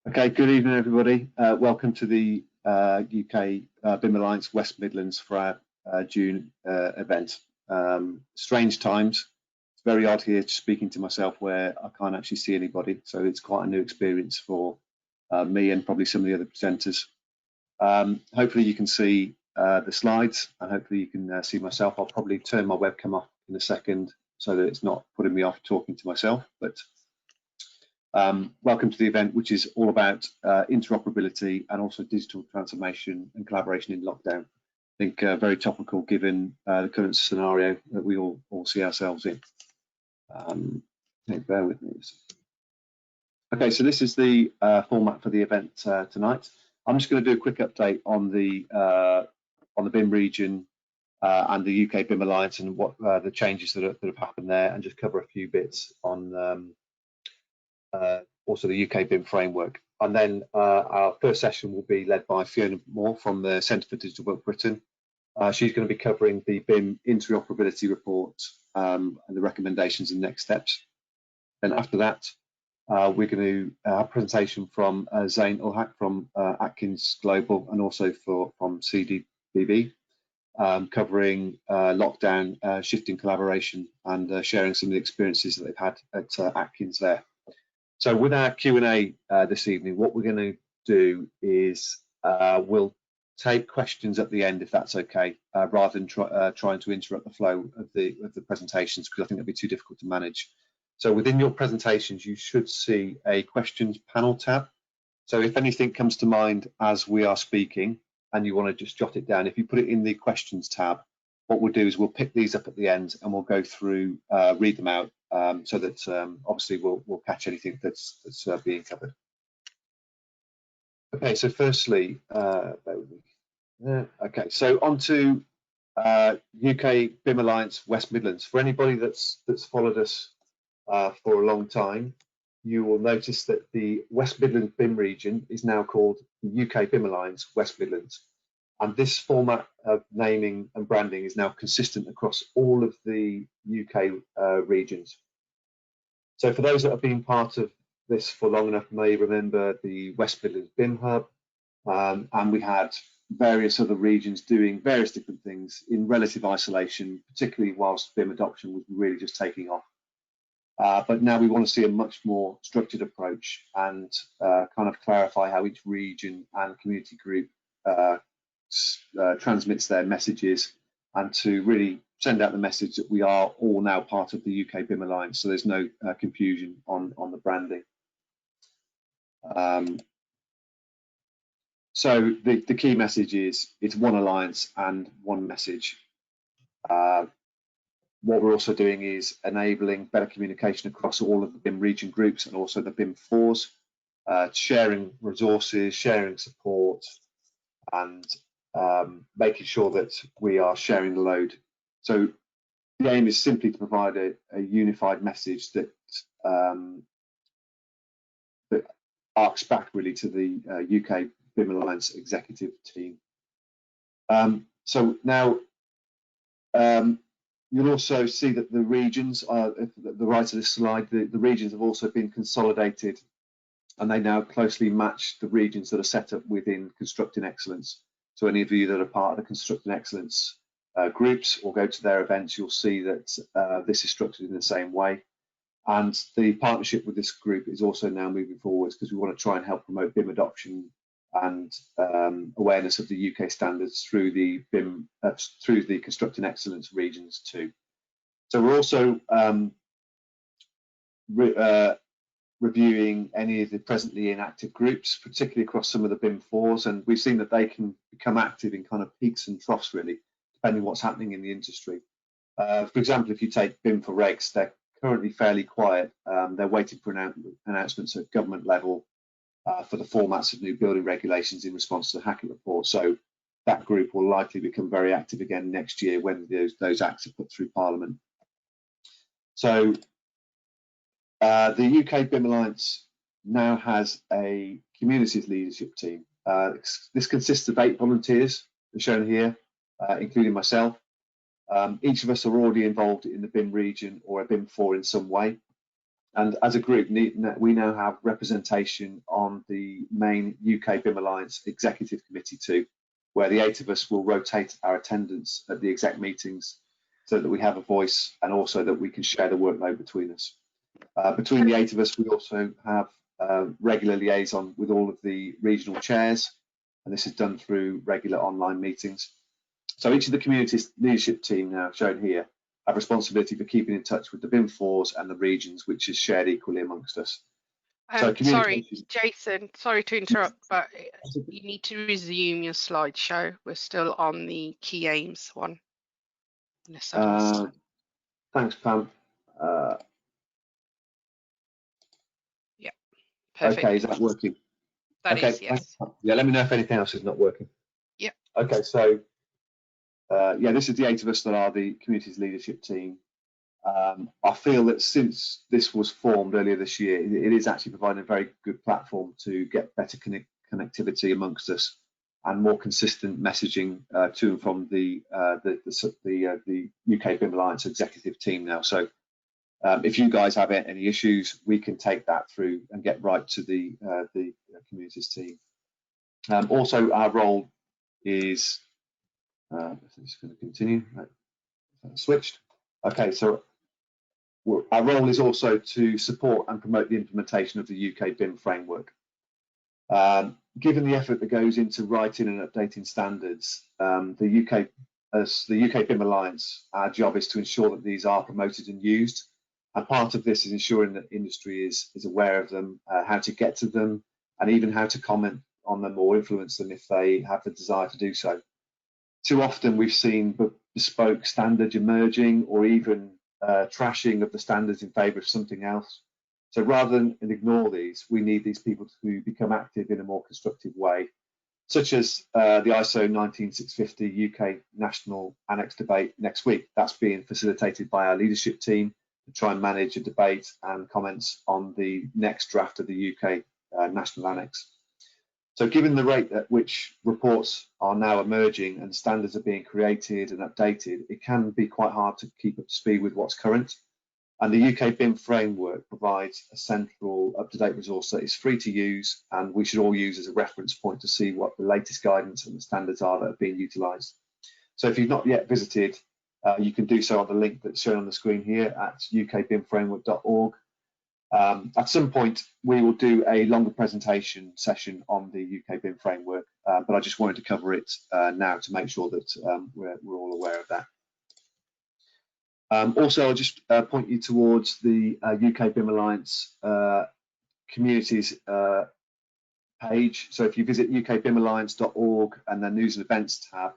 Okay, good evening, everybody. Welcome to the UK BIM Alliance West Midlands for our June event. Strange times. It's very odd here speaking to myself where I can't actually see anybody, so it's quite a new experience for me and probably some of the other presenters. Hopefully you can see the slides, and hopefully you can see myself. I'll probably turn my webcam off in a second so that it's not putting me off talking to myself, but welcome to the event, which is all about interoperability and also digital transformation and collaboration in lockdown. I think very topical given the current scenario that we all see ourselves in. Okay, bear with me. Okay, so this is the format for the event tonight. I'm just going to do a quick update on the BIM region and the UK BIM Alliance and what the changes that have happened there, and just cover a few bits on also the UK BIM Framework. And then our first session will be led by Fiona from the Centre for Digital Work Britain. She's going to be covering the BIM Interoperability report and the recommendations and next steps. Then after that, we're going to have a presentation from Zane Ulhaq from Atkins Global and also from CDBB, covering lockdown, shifting collaboration, and sharing some of the experiences that they've had at Atkins there. So with our Q&A this evening, what we're going to do is we'll take questions at the end, if that's okay, rather than trying to interrupt the flow of the presentations, because I think that'd be too difficult to manage. So within your presentations, you should see a questions panel tab. So if anything comes to mind as we are speaking and you want to just jot it down, if you put it in the questions tab, what we'll do is we'll pick these up at the end and we'll go through, read them out, so that obviously we'll catch anything that's being covered. Okay, so firstly, okay, so on to UK BIM Alliance West Midlands. For anybody that's followed us for a long time, you will notice that the West Midlands BIM region is now called the UK BIM Alliance West Midlands. And this format of naming and branding is now consistent across all of the UK regions. So for those that have been part of this for long enough may remember the West Midlands BIM Hub, and we had various other regions doing various different things in relative isolation, particularly whilst BIM adoption was really just taking off. But now we want to see a much more structured approach and kind of clarify how each region and community group transmits their messages, and to really send out the message that we are all now part of the UK BIM Alliance, so there's no confusion on the branding. So the key message is it's one alliance and one message. What we're also doing is enabling better communication across all of the BIM region groups and also the BIM 4s, sharing resources, sharing support, and making sure that we are sharing the load. So the aim is simply to provide a unified message that that arcs back really to the UK BIM Alliance executive team. So now you'll also see that the regions are at the right of this slide. The regions have also been consolidated, and they now closely match the regions that are set up within Constructing Excellence. So any of you that are part of the Constructing Excellence groups or go to their events, you'll see that this is structured in the same way. And the partnership with this group is also now moving forwards because we want to try and help promote BIM adoption and awareness of the UK standards through the BIM, through the Constructing Excellence regions too. So we're also reviewing any of the presently inactive groups, particularly across some of the BIM 4s, and we've seen that they can become active in kind of peaks and troughs really, depending on what's happening in the industry. For example, if you take BIM for regs, they're currently fairly quiet. They're waiting for announcements at government level for the formats of new building regulations in response to the Hackett report. So that group will likely become very active again next year when those acts are put through Parliament. So the UK BIM Alliance now has a communities leadership team. This consists of 8 volunteers, as shown here, including myself. Each of us are already involved in the BIM region or a BIM 4 in some way. And as a group, we now have representation on the main UK BIM Alliance Executive Committee too, where the 8 of us will rotate our attendance at the exec meetings so that we have a voice and also that we can share the workload between us. Between the 8 of us, we also have regular liaison with all of the regional chairs, and this is done through regular online meetings. So each of the community's leadership team now shown here have responsibility for keeping in touch with the BIM fours and the regions, which is shared equally amongst us. Sorry, Jason, sorry to interrupt, but you need to resume your slideshow. We're still on the key aims one. Thanks, Pam. Yeah, perfect. Okay, is that working? That is, yes. Yeah, let me know if anything else is not working. Yeah. Okay, so yeah, this is the 8 of us that are the community's leadership team. I feel that since this was formed earlier this year, it is actually providing a very good platform to get better connectivity amongst us and more consistent messaging to and from the UK BIM Alliance executive team now. So if you guys have any issues, we can take that through and get right to the communities team. Also, our role is I'm just going to continue. Right. Switched. Okay, so our role is also to support and promote the implementation of the UK BIM framework. Given the effort that goes into writing and updating standards, as the UK BIM Alliance, our job is to ensure that these are promoted and used. And part of this is ensuring that industry is aware of them, how to get to them, and even how to comment on them or influence them if they have the desire to do so. Too often we've seen bespoke standards emerging or even trashing of the standards in favour of something else. So rather than ignore these, we need these people to become active in a more constructive way, such as the ISO 19650 UK National Annex debate next week. That's being facilitated by our leadership team to try and manage a debate and comments on the next draft of the UK National Annex. So given the rate at which reports are now emerging and standards are being created and updated, it can be quite hard to keep up to speed with what's current. And the UK BIM framework provides a central up-to-date resource that is free to use, and we should all use as a reference point to see what the latest guidance and the standards are that are being utilised. So if you've not yet visited, you can do so on the link that's shown on the screen here at ukbimframework.org. At some point, we will do a longer presentation session on the UK BIM framework, but I just wanted to cover it now to make sure that we're all aware of that. Also, I'll just point you towards the UK BIM Alliance communities page. So if you visit ukbimalliance.org and the news and events tab,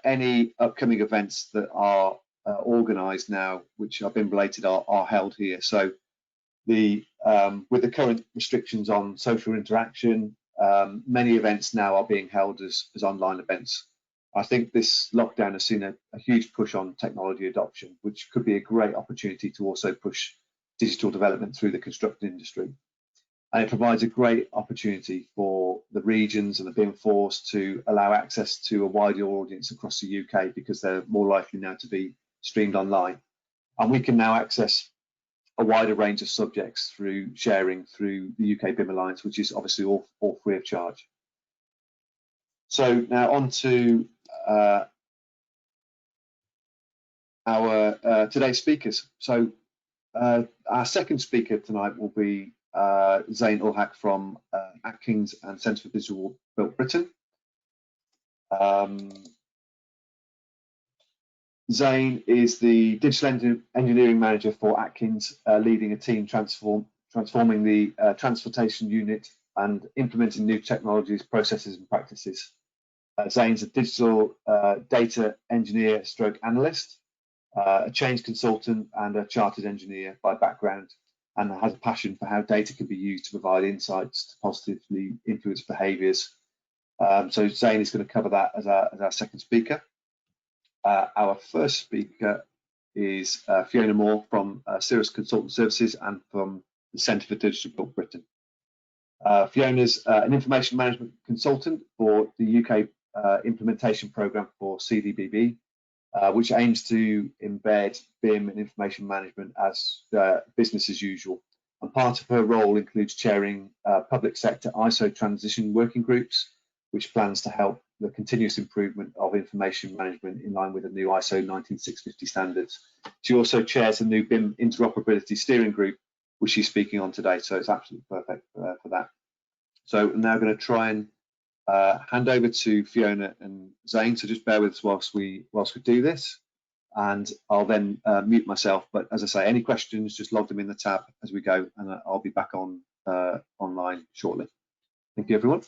any upcoming events that are organised now, which are BIM related, are held here. So with the current restrictions on social interaction, many events now are being held as online events. I think this lockdown has seen a huge push on technology adoption, which could be a great opportunity to also push digital development through the construction industry. And it provides a great opportunity for the regions and the BIM force to allow access to a wider audience across the UK because they're more likely now to be streamed online. And we can now access a wider range of subjects through sharing through the UK BIM Alliance, which is obviously all free of charge. So now on to our today's speakers. So our second speaker tonight will be Zane Ulhaq from Atkins and Centre for Digital Built Britain. Zane is the digital engineering manager for Atkins, leading a team transforming the transportation unit and implementing new technologies, processes and practices. Zane's a digital data engineer stroke analyst, a change consultant and a chartered engineer by background, and has a passion for how data can be used to provide insights to positively influence behaviours. So Zane is going to cover that as our second speaker. Our first speaker is Fiona Moore from Cirrus Consultant Services and from the Centre for Digital Built Britain. Fiona's an information management consultant for the UK implementation programme for CDBB, which aims to embed BIM and information management as business as usual. And part of her role includes chairing public sector ISO transition working groups, which plans to help the continuous improvement of information management in line with the new ISO 19650 standards. She also chairs the new BIM Interoperability Steering Group, which she's speaking on today, so it's absolutely perfect for that. So I'm now going to try and hand over to Fiona and Zane, so just bear with us whilst we do this, and I'll then mute myself. But as I say, any questions, just log them in the tab as we go, and I'll be back on online shortly. Thank you, everyone.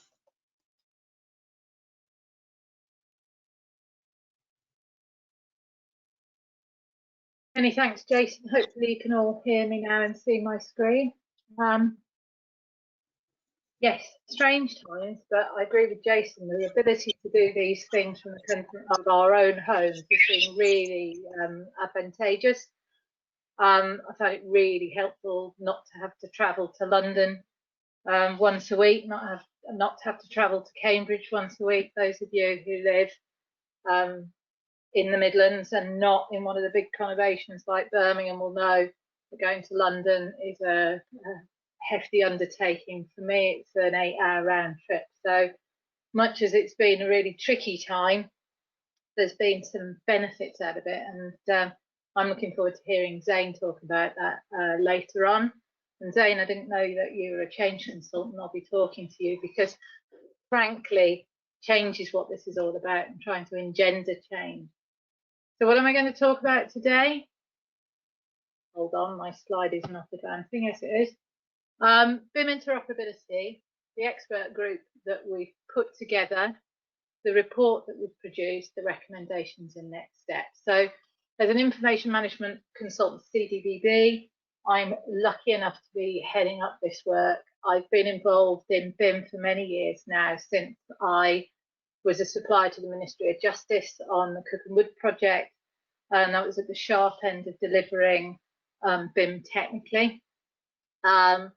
Many thanks, Jason. Hopefully you can all hear me now and see my screen. Yes, strange times, but I agree with Jason. The ability to do these things from the comfort of our own homes has been really advantageous. I found it really helpful not to have to travel to London once a week, not to have to travel to Cambridge once a week. Those of you who live in the Midlands and not in one of the big conurbations like Birmingham will know that going to London is a hefty undertaking. For me, it's an 8-hour round trip. So much as it's been a really tricky time, there's been some benefits out of it, and I'm looking forward to hearing Zane talk about that later on. And Zane, I didn't know that you were a change consultant. I'll be talking to you because, frankly, change is what this is all about, and trying to engender change. So what am I going to talk about today? Hold on, my slide is not advancing. Yes, it is. BIM Interoperability, the expert group that we've put together, the report that we've produced, the recommendations and next steps. So as an information management consultant, CDBB, I'm lucky enough to be heading up this work. I've been involved in BIM for many years now, since I was a supplier to the Ministry of Justice on the Cook and Wood project, and that was at the sharp end of delivering BIM technically. And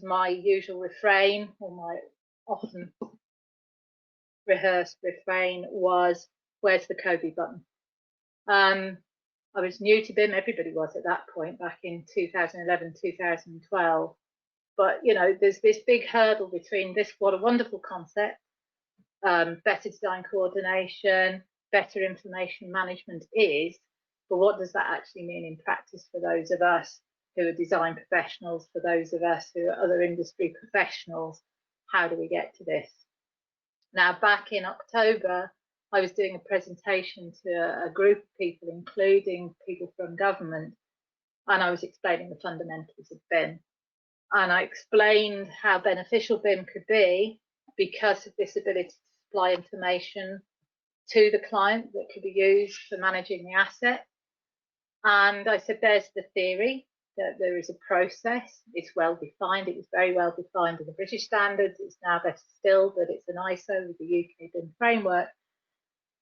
my usual refrain, or my often rehearsed refrain, was, where's the Kobe button? I was new to BIM, everybody was at that point, back in 2011, 2012. But, you know, there's this big hurdle between this, what a wonderful concept, better design coordination, better information management is, but what does that actually mean in practice for those of us who are design professionals, for those of us who are other industry professionals? How do we get to this? Now, back in October, I was doing a presentation to a group of people, including people from government, and I was explaining the fundamentals of BIM. And I explained how beneficial BIM could be because of this ability to supply information to the client that could be used for managing the asset. And I said, there's the theory, that there is a process. It's well defined. It was very well defined in the British standards. It's now better still that it's an ISO with the UK BIM Framework.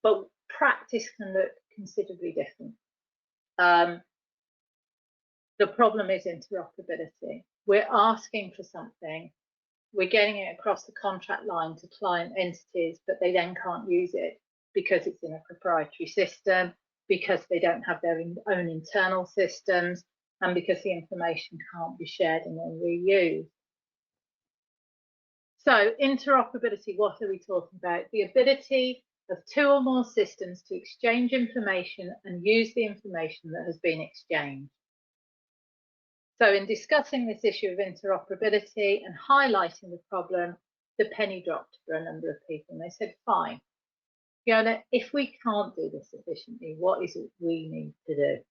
But practice can look considerably different. The problem is interoperability. We're asking for something, we're getting it across the contract line to client entities, but they then can't use it because it's in a proprietary system, because they don't have their own internal systems, and because the information can't be shared and then reused. So interoperability, what are we talking about? The ability of two or more systems to exchange information and use the information that has been exchanged. So in discussing this issue of interoperability and highlighting the problem, the penny dropped for a number of people, and they said, fine, Fiona, if we can't do this efficiently, what is it we need to do?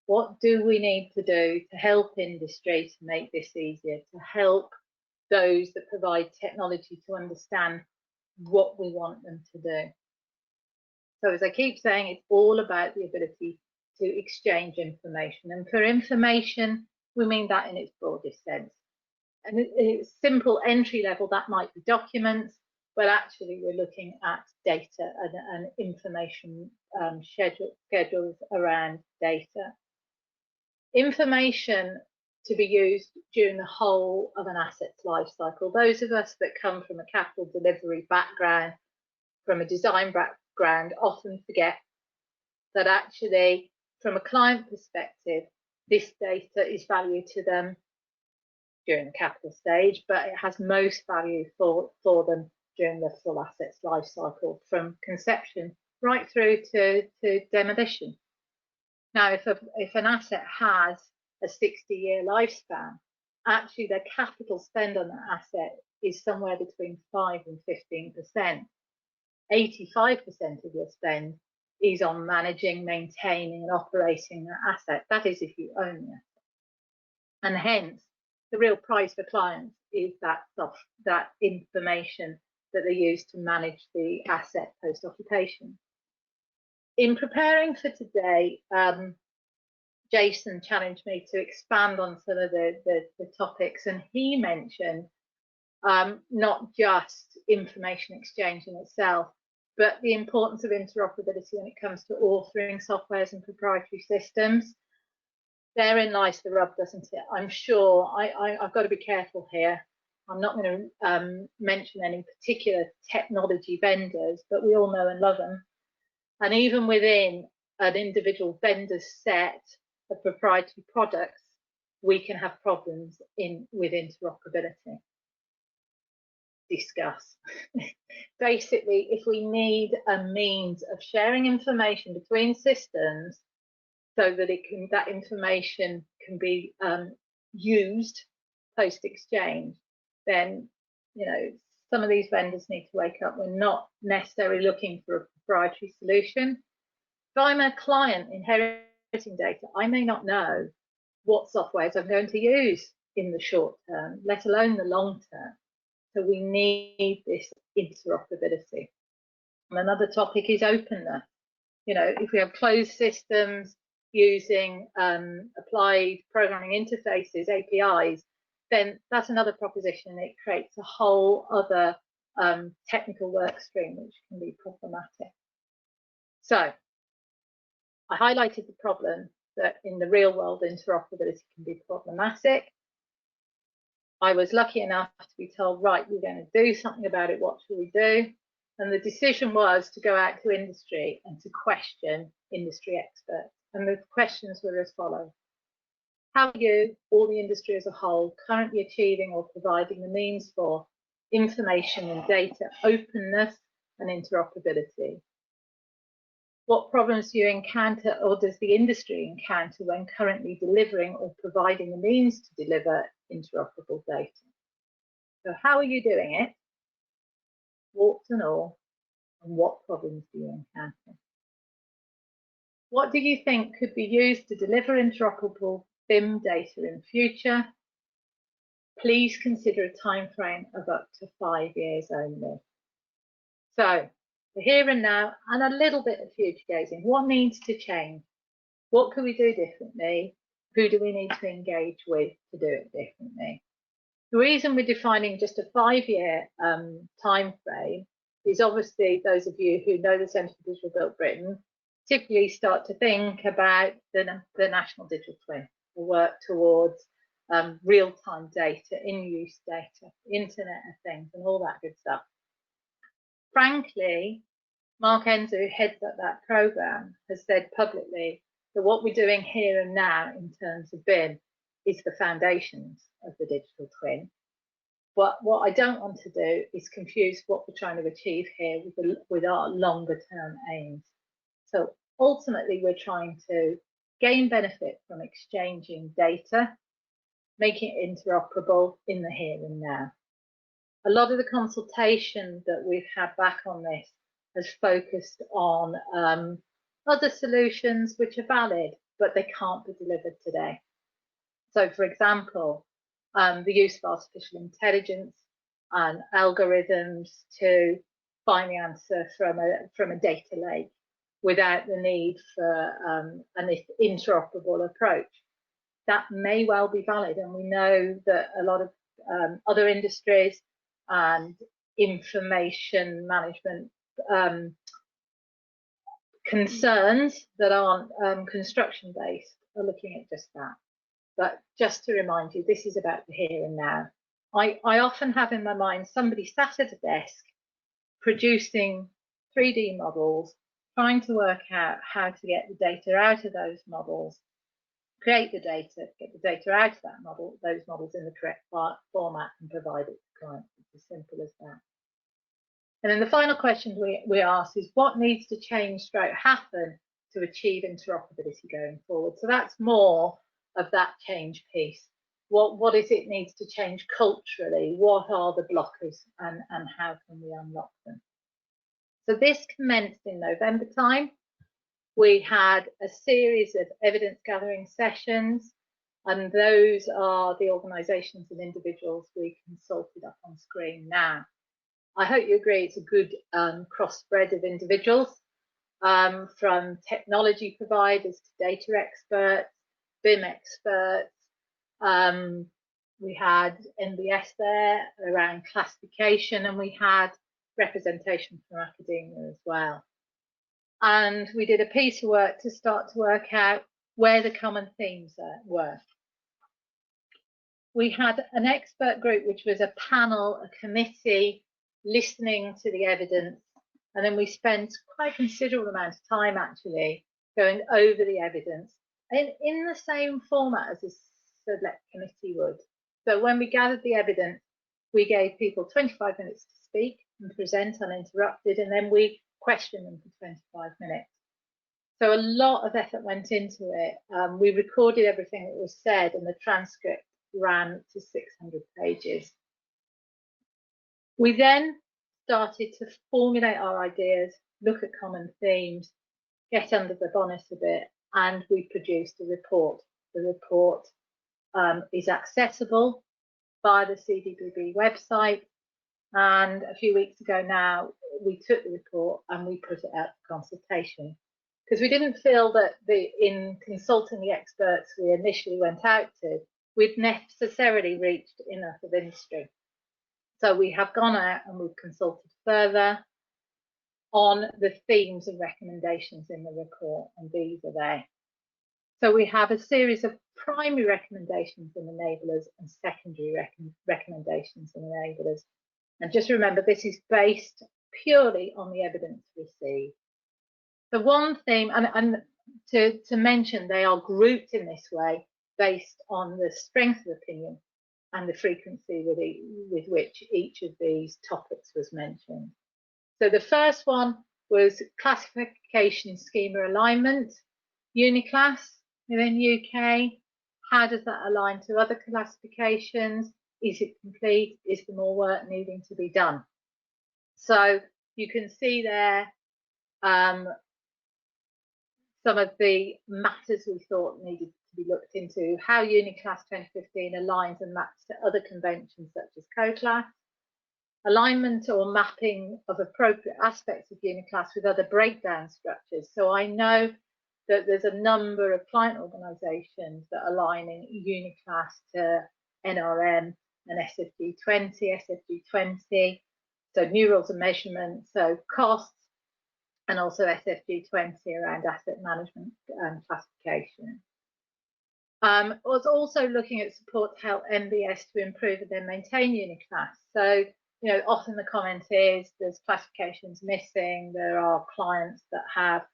What do we need to do to help industry to make this easier, to help those that provide technology to understand what we want them to do? So as I keep saying, it's all about the ability to exchange information. And for information, we mean that in its broadest sense. And it's simple entry level, that might be documents, but actually we're looking at data and information schedules around data. Information to be used during the whole of an asset's life cycle. Those of us that come from a capital delivery background, from a design background, often forget that actually, from a client perspective, this data is value to them during the capital stage, but it has most value for them during the full assets life cycle, from conception right through to demolition. Now, if an asset has a 60-year lifespan, actually their capital spend on that asset is somewhere between 5 and 15%. 85% of your spend is on managing, maintaining and operating that asset. That is if you own the asset. And hence, the real price for clients is that information that they use to manage the asset post-occupation. In preparing for today, Jason challenged me to expand on some of the topics, and he mentioned not just information exchange in itself, but the importance of interoperability when it comes to authoring softwares and proprietary systems. Therein lies the rub, doesn't it? I'm sure I've got to be careful here. I'm not going to mention any particular technology vendors, but we all know and love them. And even within an individual vendor set of proprietary products, we can have problems with interoperability. Discuss. Basically, if we need a means of sharing information between systems so that that information can be used post-exchange, then some of these vendors need to wake up. We're not necessarily looking for a proprietary solution. If I'm a client inheriting data, I may not know what softwares I'm going to use in the short term, let alone the long term. So we need this interoperability. And another topic is openness. If we have closed systems using applied programming interfaces, APIs, then that's another proposition. It creates a whole other technical work stream, which can be problematic. So I highlighted the problem that in the real world, interoperability can be problematic. I was lucky enough to be told, right, we're going to do something about it. What should we do? And the decision was to go out to industry and to question industry experts. And the questions were as follows. How are you, or the industry as a whole, currently achieving or providing the means for information and data openness and interoperability? What problems do you encounter, or does the industry encounter, when currently delivering or providing the means to deliver interoperable data? So how are you doing it? Warts and all, and what problems do you encounter? What do you think could be used to deliver interoperable BIM data in future? Please consider a time frame of up to 5 years only. So the here and now, and a little bit of future gazing. What needs to change? What can we do differently? Who do we need to engage with to do it differently? The reason we're defining just a 5-year time frame is obviously those of you who know the Centre for Digital Built Britain typically start to think about the National Digital Twin, the work towards real-time data, in-use data, Internet of Things, and all that good stuff. Frankly, Mark Enzer, who heads up that programme, has said publicly that what we're doing here and now in terms of BIM is the foundations of the digital twin. But what I don't want to do is confuse what we're trying to achieve here with our longer term aims. So ultimately, we're trying to gain benefit from exchanging data, making it interoperable in the here and now. A lot of the consultation that we've had back on this has focused on other solutions which are valid, but they can't be delivered today. So, for example, the use of artificial intelligence and algorithms to find the answer from a data lake without the need for an interoperable approach. That may well be valid, and we know that a lot of other industries and information management concerns that aren't construction based are looking at just that. But just to remind you, this is about the here and now. I often have in my mind somebody sat at a desk producing 3D models trying to work out how to get the data out of those models, create the data, get the data out of that model, those models in the correct format, and provide it to clients. It's as simple as that. And then the final question we ask is what needs to change stroke happen to achieve interoperability going forward? So that's more of that change piece. What is it needs to change culturally? What are the blockers and how can we unlock them? So this commenced in November time. We had a series of evidence gathering sessions, and those are the organisations and individuals we consulted up on screen now. I hope you agree it's a good cross spread of individuals, from technology providers to data experts, BIM experts. We had NBS there around classification, and we had representation from academia as well. And we did a piece of work to start to work out where the common themes were. We had an expert group, which was a panel, a committee, listening to the evidence, and then we spent quite a considerable amount of time actually going over the evidence in the same format as a select committee would. So when we gathered the evidence, we gave people 25 minutes to speak and present uninterrupted, and then we questioned them for 25 minutes. So a lot of effort went into it. We recorded everything that was said, and the transcript ran to 600 pages. We then started to formulate our ideas, look at common themes, get under the bonnet a bit, and we produced a report. The report is accessible via the CDBB website, and a few weeks ago now we took the report and we put it out for consultation, because we didn't feel that in consulting the experts we initially went out to, we'd necessarily reached enough of industry. So we have gone out and we've consulted further on the themes and recommendations in the report, and these are there. So we have a series of primary recommendations and enablers and secondary recommendations and enablers. And just remember, this is based purely on the evidence received. The one theme, and to mention, they are grouped in this way based on the strength of opinion and the frequency with which each of these topics was mentioned. So the first one was classification schema alignment, Uniclass within UK. How does that align to other classifications? Is it complete? Is there more work needing to be done? So you can see there some of the matters we thought needed to be looked into, how Uniclass 2015 aligns and maps to other conventions such as CoClass, alignment or mapping of appropriate aspects of Uniclass with other breakdown structures. So I know that there's a number of client organisations that are aligning Uniclass to NRM and SFG20, so new rules of measurement, so costs, and also SFG20 around asset management classification. I was also looking at support to help MBS to improve and then maintain Uniclass. So, you know, often the comment is there's classifications missing, there are clients that have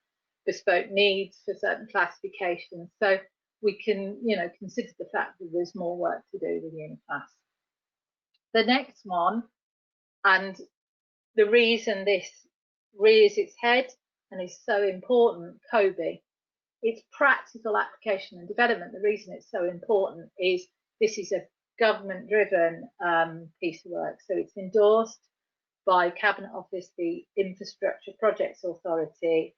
bespoke needs for certain classifications. So we can, you know, consider the fact that there's more work to do with Uniclass. The next one, and the reason this rears its head and is so important, COBE. It's practical application and development. The reason it's so important is this is a government-driven piece of work. So it's endorsed by Cabinet Office, the Infrastructure Projects Authority,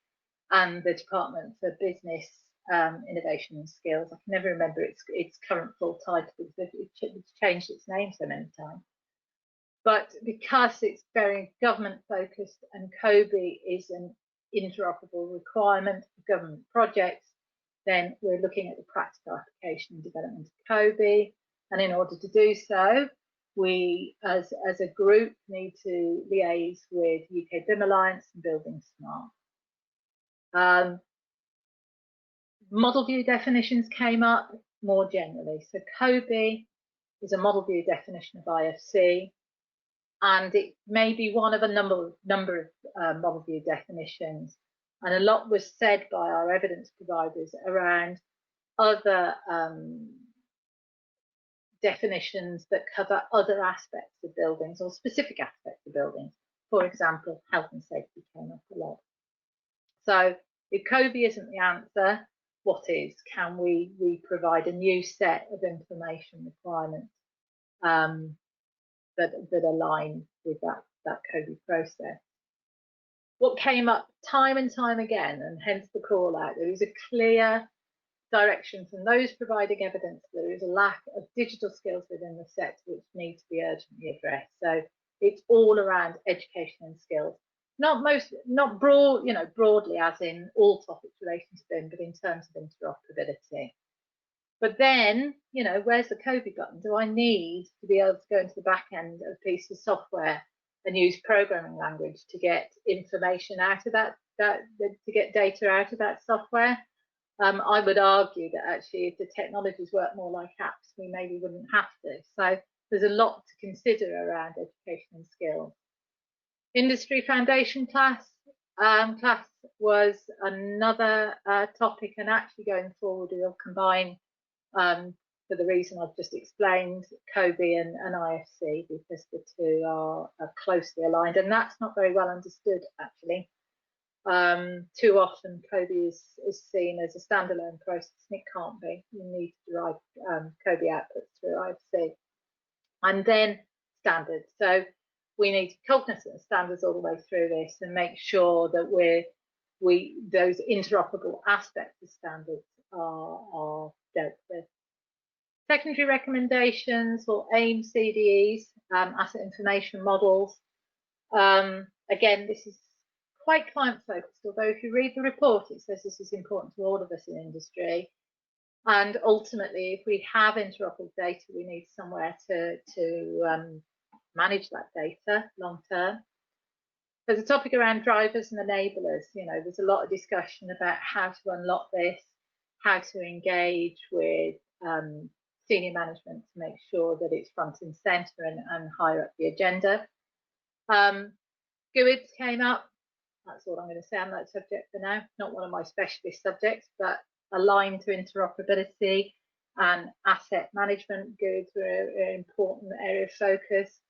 and the Department for Business, Innovation and Skills. I can never remember its current full title because it's changed its name so many times. But because it's very government focused and COBE is an interoperable requirement for government projects, then we're looking at the practical application and development of COBE. And in order to do so, we as a group need to liaise with UK BIM Alliance and Building Smart. Model view definitions came up more generally. So COBE is a model view definition of IFC, and it may be one of a number of model view definitions. And a lot was said by our evidence providers around other definitions that cover other aspects of buildings or specific aspects of buildings. For example, health and safety came up a lot. So if COBie isn't the answer, what is? Can we provide a new set of information requirements that align with that COBie process? What came up time and time again, and hence the call out, there is a clear direction from those providing evidence that there is a lack of digital skills within the sector which need to be urgently addressed. So it's all around education and skills, not broadly as in all topics relating to BIM, but in terms of interoperability. But then, where's the COBie button? Do I need to be able to go into the back end of a piece of software and use programming language to get information out of that to get data out of that software? I would argue that actually if the technologies work more like apps, we maybe wouldn't have to. So there's a lot to consider around education and skills. Industry foundation class was another topic, and actually going forward we'll combine, for the reason I've just explained, COBie and IFC, because the two are closely aligned, and that's not very well understood actually. Too often COBie is seen as a standalone process, and it can't be. You need to derive COBie outputs through IFC. And then standards. So we need to be cognizant of standards all the way through this and make sure that those interoperable aspects of standards are dealt with. Secondary recommendations or AIM CDEs, asset information models. Again, this is quite client focused, although if you read the report, it says this is important to all of us in industry. And ultimately, if we have interoperable data, we need somewhere to manage that data long term. There's a topic around drivers and enablers. There's a lot of discussion about how to unlock this, how to engage with senior management to make sure that it's front and centre and higher up the agenda. GUIDs came up. That's all I'm going to say on that subject for now. Not one of my specialist subjects, but aligned to interoperability and asset management. GUIDs were an important area of focus.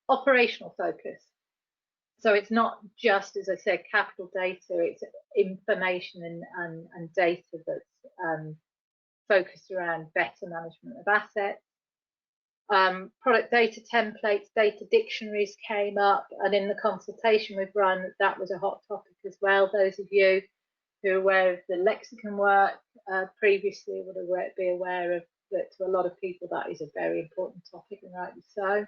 Operational focus. So it's not just, as I said, capital data, it's information and data that's focused around better management of assets. Product data templates, data dictionaries came up, and in the consultation we've run, that was a hot topic as well. Those of you who are aware of the lexicon work previously would be aware of that. To a lot of people, that is a very important topic, and rightly so.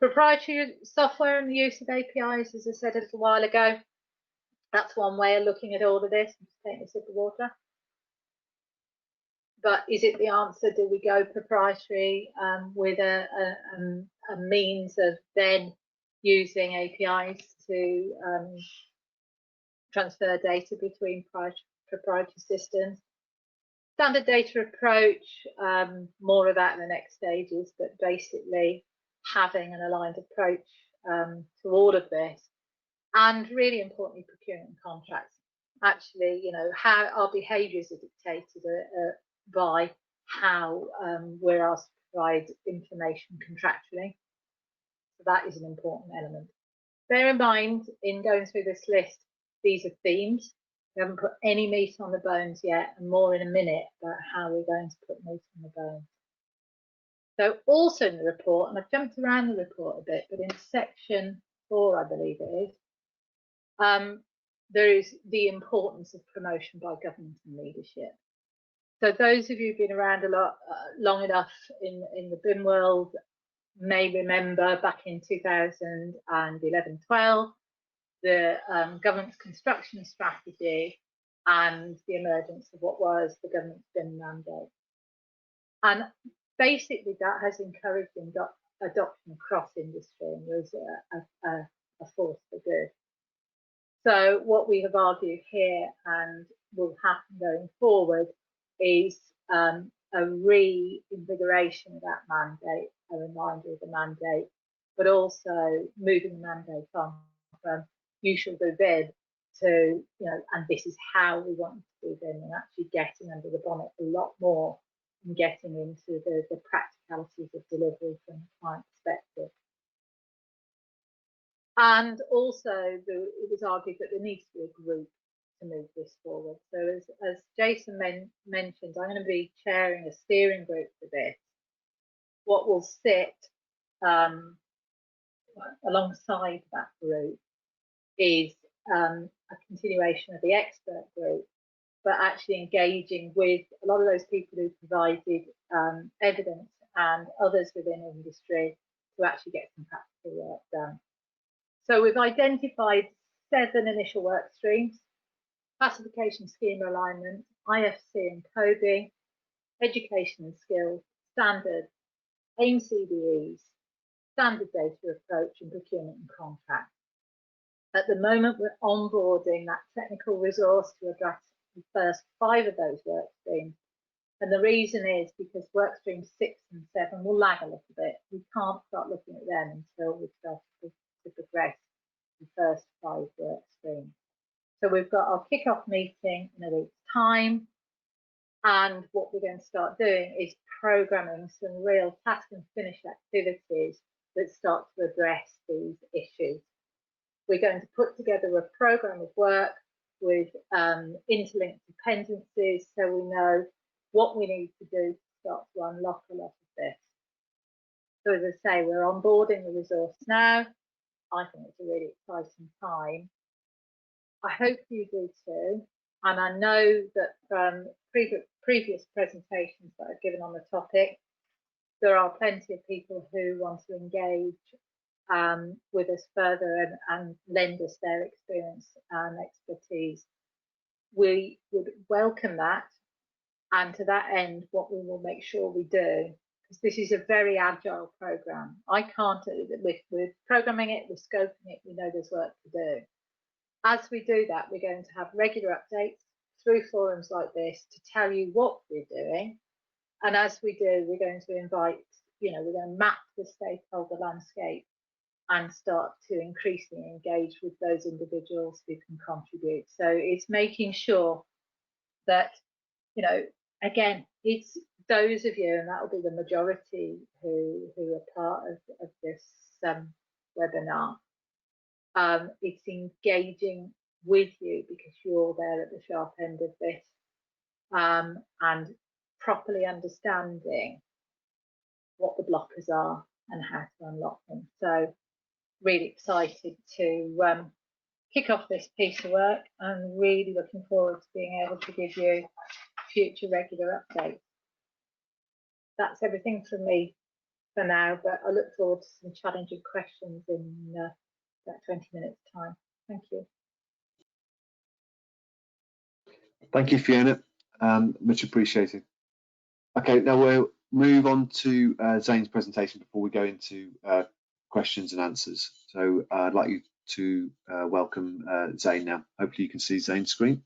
Proprietary software and the use of APIs, as I said a little while ago, that's one way of looking at all of this. I'm just taking a sip of water. But is it the answer? Do we go proprietary with a means of then using APIs to transfer data between proprietary systems? Standard data approach, more of that in the next stages, but basically having an aligned approach to all of this. And really importantly, procurement contracts. Actually, how our behaviours are dictated by how we're asked to provide information contractually. So that is an important element. Bear in mind, in going through this list, these are themes. We haven't put any meat on the bones yet, and more in a minute about how we're going to put meat on the bones. So also in the report, and I've jumped around the report a bit, but in section 4, I believe it is, there is the importance of promotion by government and leadership. So those of you who've been around a lot, long enough in the BIM world may remember back in 2011-12, the government's construction strategy and the emergence of what was the government's BIM mandate. And basically that has encouraged adoption across industry and was a force for good. So what we have argued here and will happen going forward is a reinvigoration of that mandate, a reminder of the mandate, but also moving the mandate on from you shall do BIM to, and this is how we want to do them, and actually getting under the bonnet a lot more and getting into the practicalities of delivery from a client perspective. And also, it was argued that there needs to be a group to move this forward. So as Jason mentioned, I'm going to be chairing a steering group for this. What will sit alongside that group is a continuation of the expert group, but actually engaging with a lot of those people who provided evidence and others within industry to actually get some practical work done. So we've identified 7 initial work streams: classification schema alignment, IFC and coding, education and skills, standards, AIM CDEs, standard data approach, and procurement and contract. At the moment, we're onboarding that technical resource to address the first 5 of those work streams. And the reason is because work streams 6 and 7 will lag a little bit. We can't start looking at them until we start to progress the first 5 work streams. So we've got our kick-off meeting in a week's time. And what we're going to start doing is programming some real task and finish activities that start to address these issues. We're going to put together a program of work with interlinked dependencies, so we know what we need to do to start to unlock a lot of this. So as I say, we're onboarding the resource now. I think it's a really exciting time. I hope you do too. And I know that from previous presentations that I've given on the topic, there are plenty of people who want to engage with us further and lend us their experience and expertise. We would welcome that. And to that end, what we will make sure we do, because this is a very agile program. I can't, we're programming it, we're scoping it, we know there's work to do. As we do that, we're going to have regular updates through forums like this to tell you what we're doing. And as we do, we're going to invite, we're going to map the stakeholder landscape and start to increasingly engage with those individuals who can contribute. So it's making sure that, again, it's those of you, and that will be the majority who are part of this webinar. It's engaging with you because you're there at the sharp end of this, and properly understanding what the blockers are and how to unlock them. So really excited to kick off this piece of work, and really looking forward to being able to give you future regular updates. That's everything from me for now, but I look forward to some challenging questions in that 20 minutes time. Thank you. Thank you, Fiona. Much appreciated. Okay, now we'll move on to Zane's presentation before we go into questions and answers. So I'd like you to welcome Zane now. Hopefully you can see Zane's screen.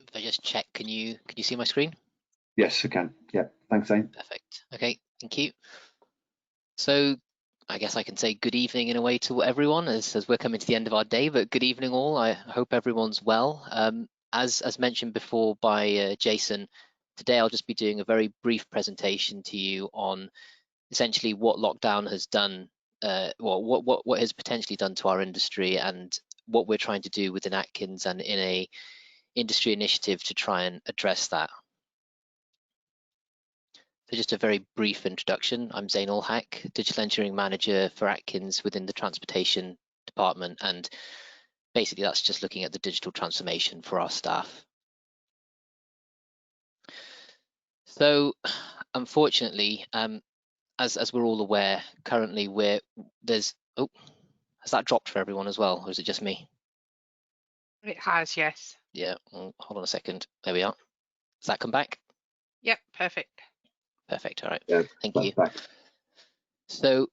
If I just check, can you see my screen? Yes, I can. Yeah, thanks, Zane. Perfect. Okay, thank you. So I guess I can say good evening in a way to everyone as we're coming to the end of our day, but good evening all. I hope everyone's well. As mentioned before by Jason, today I'll just be doing a very brief presentation to you on essentially what lockdown has done, what has potentially done to our industry, and what we're trying to do within Atkins and in a industry initiative to try and address that. So just a very brief introduction. I'm Zane Ulhaq, Digital Engineering Manager for Atkins within the Transportation Department, and basically that's just looking at the digital transformation for our staff. So unfortunately, as we're all aware, currently has that dropped for everyone as well, or is it just me? It has, yes. Yeah, hold on a second. There we are. Does that come back? Yep, perfect. Perfect, all right. Yeah, thank you. Back. So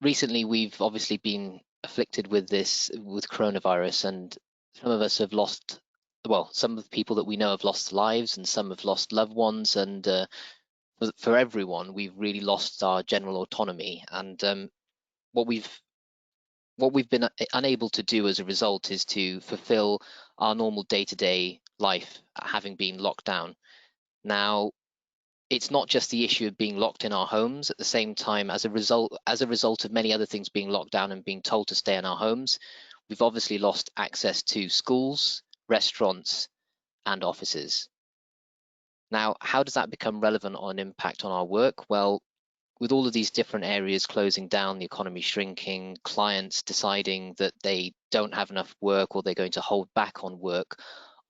recently we've obviously been afflicted with coronavirus, and some of us have lost, well, some of the people that we know have lost lives and some have lost loved ones, and for everyone, we've really lost our general autonomy, and what we've been unable to do as a result is to fulfill our normal day-to-day life, having been locked down. Now, it's not just the issue of being locked in our homes. At the same time, as a result of many other things being locked down and being told to stay in our homes, we've obviously lost access to schools, restaurants, and offices. Now, how does that become relevant or an impact on our work? Well, with all of these different areas closing down, the economy shrinking, clients deciding that they don't have enough work or they're going to hold back on work,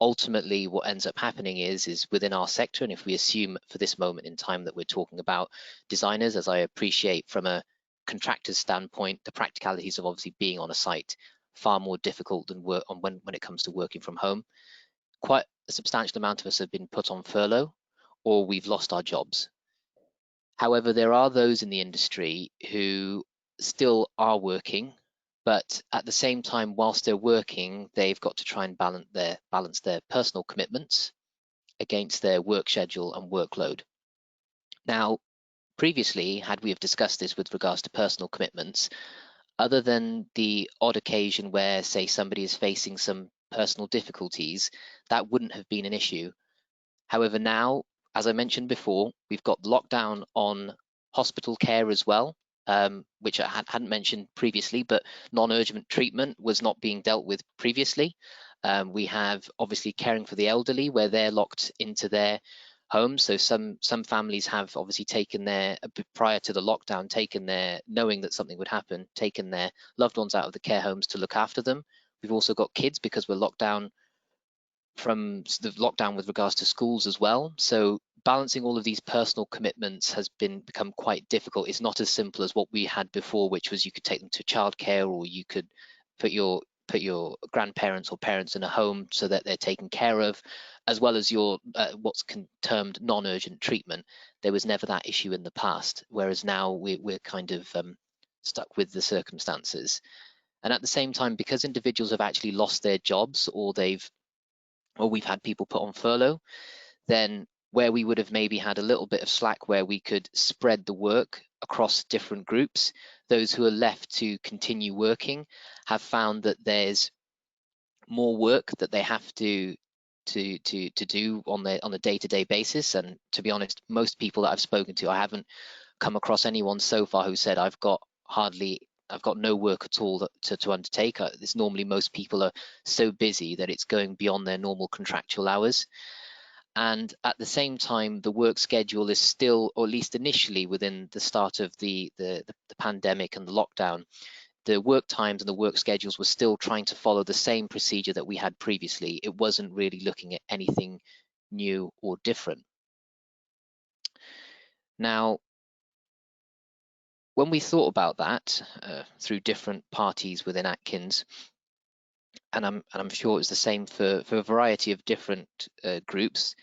ultimately what ends up happening is within our sector, and if we assume for this moment in time that we're talking about designers, as I appreciate from a contractor's standpoint, the practicalities of obviously being on a site far more difficult than work on when it comes to working from home. Quite a substantial amount of us have been put on furlough or we've lost our jobs. However, there are those in the industry who still are working, but at the same time, whilst they're working, they've got to try and balance their personal commitments against their work schedule and workload. Now, previously, had we have discussed this with regards to personal commitments, other than the odd occasion where, say, somebody is facing some personal difficulties, that wouldn't have been an issue. However, now, as I mentioned before, we've got lockdown on hospital care as well, which I hadn't mentioned previously, but non-urgent treatment was not being dealt with previously. We have obviously caring for the elderly where they're locked into their homes. So some families have obviously taken prior to the lockdown, knowing that something would happen, taken their loved ones out of the care homes to look after them. We've also got kids because we're locked down from the lockdown with regards to schools as well. So balancing all of these personal commitments has become quite difficult. It's not as simple as what we had before, which was you could take them to childcare or you could put your grandparents or parents in a home so that they're taken care of, as well as your what's termed non-urgent treatment. There was never that issue in the past, whereas now we're kind of stuck with the circumstances. And at the same time, because individuals have actually lost their jobs or we've had people put on furlough, then where we would have maybe had a little bit of slack where we could spread the work across different groups, those who are left to continue working have found that there's more work that they have to do on a day-to-day basis. And to be honest, most people that I've spoken to, I haven't come across anyone so far who said I've got no work at all to undertake. It's normally most people are so busy that it's going beyond their normal contractual hours. And at the same time, the work schedule is still, or at least initially within the start of the pandemic and the lockdown, the work times and the work schedules were still trying to follow the same procedure that we had previously. It wasn't really looking at anything new or different. Now, when we thought about that through different parties within Atkins, and I'm sure it was the same for a variety of different groups,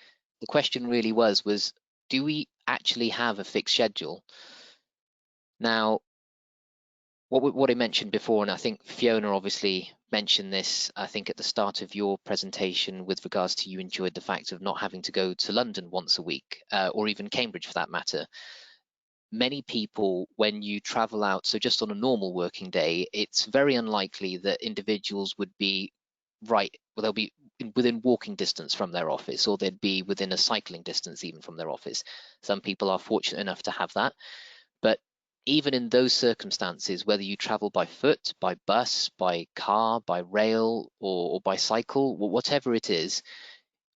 the question really was do we actually have a fixed schedule? Now, what I mentioned before, and I think Fiona obviously mentioned this, I think at the start of your presentation with regards to you enjoyed the fact of not having to go to London once a week, or even Cambridge for that matter. Many people, when you travel out, so just on a normal working day, it's very unlikely that individuals would be they'll be within walking distance from their office, or they'd be within a cycling distance even from their office. Some people are fortunate enough to have that. But even in those circumstances, whether you travel by foot, by bus, by car, by rail, or by cycle, whatever it is,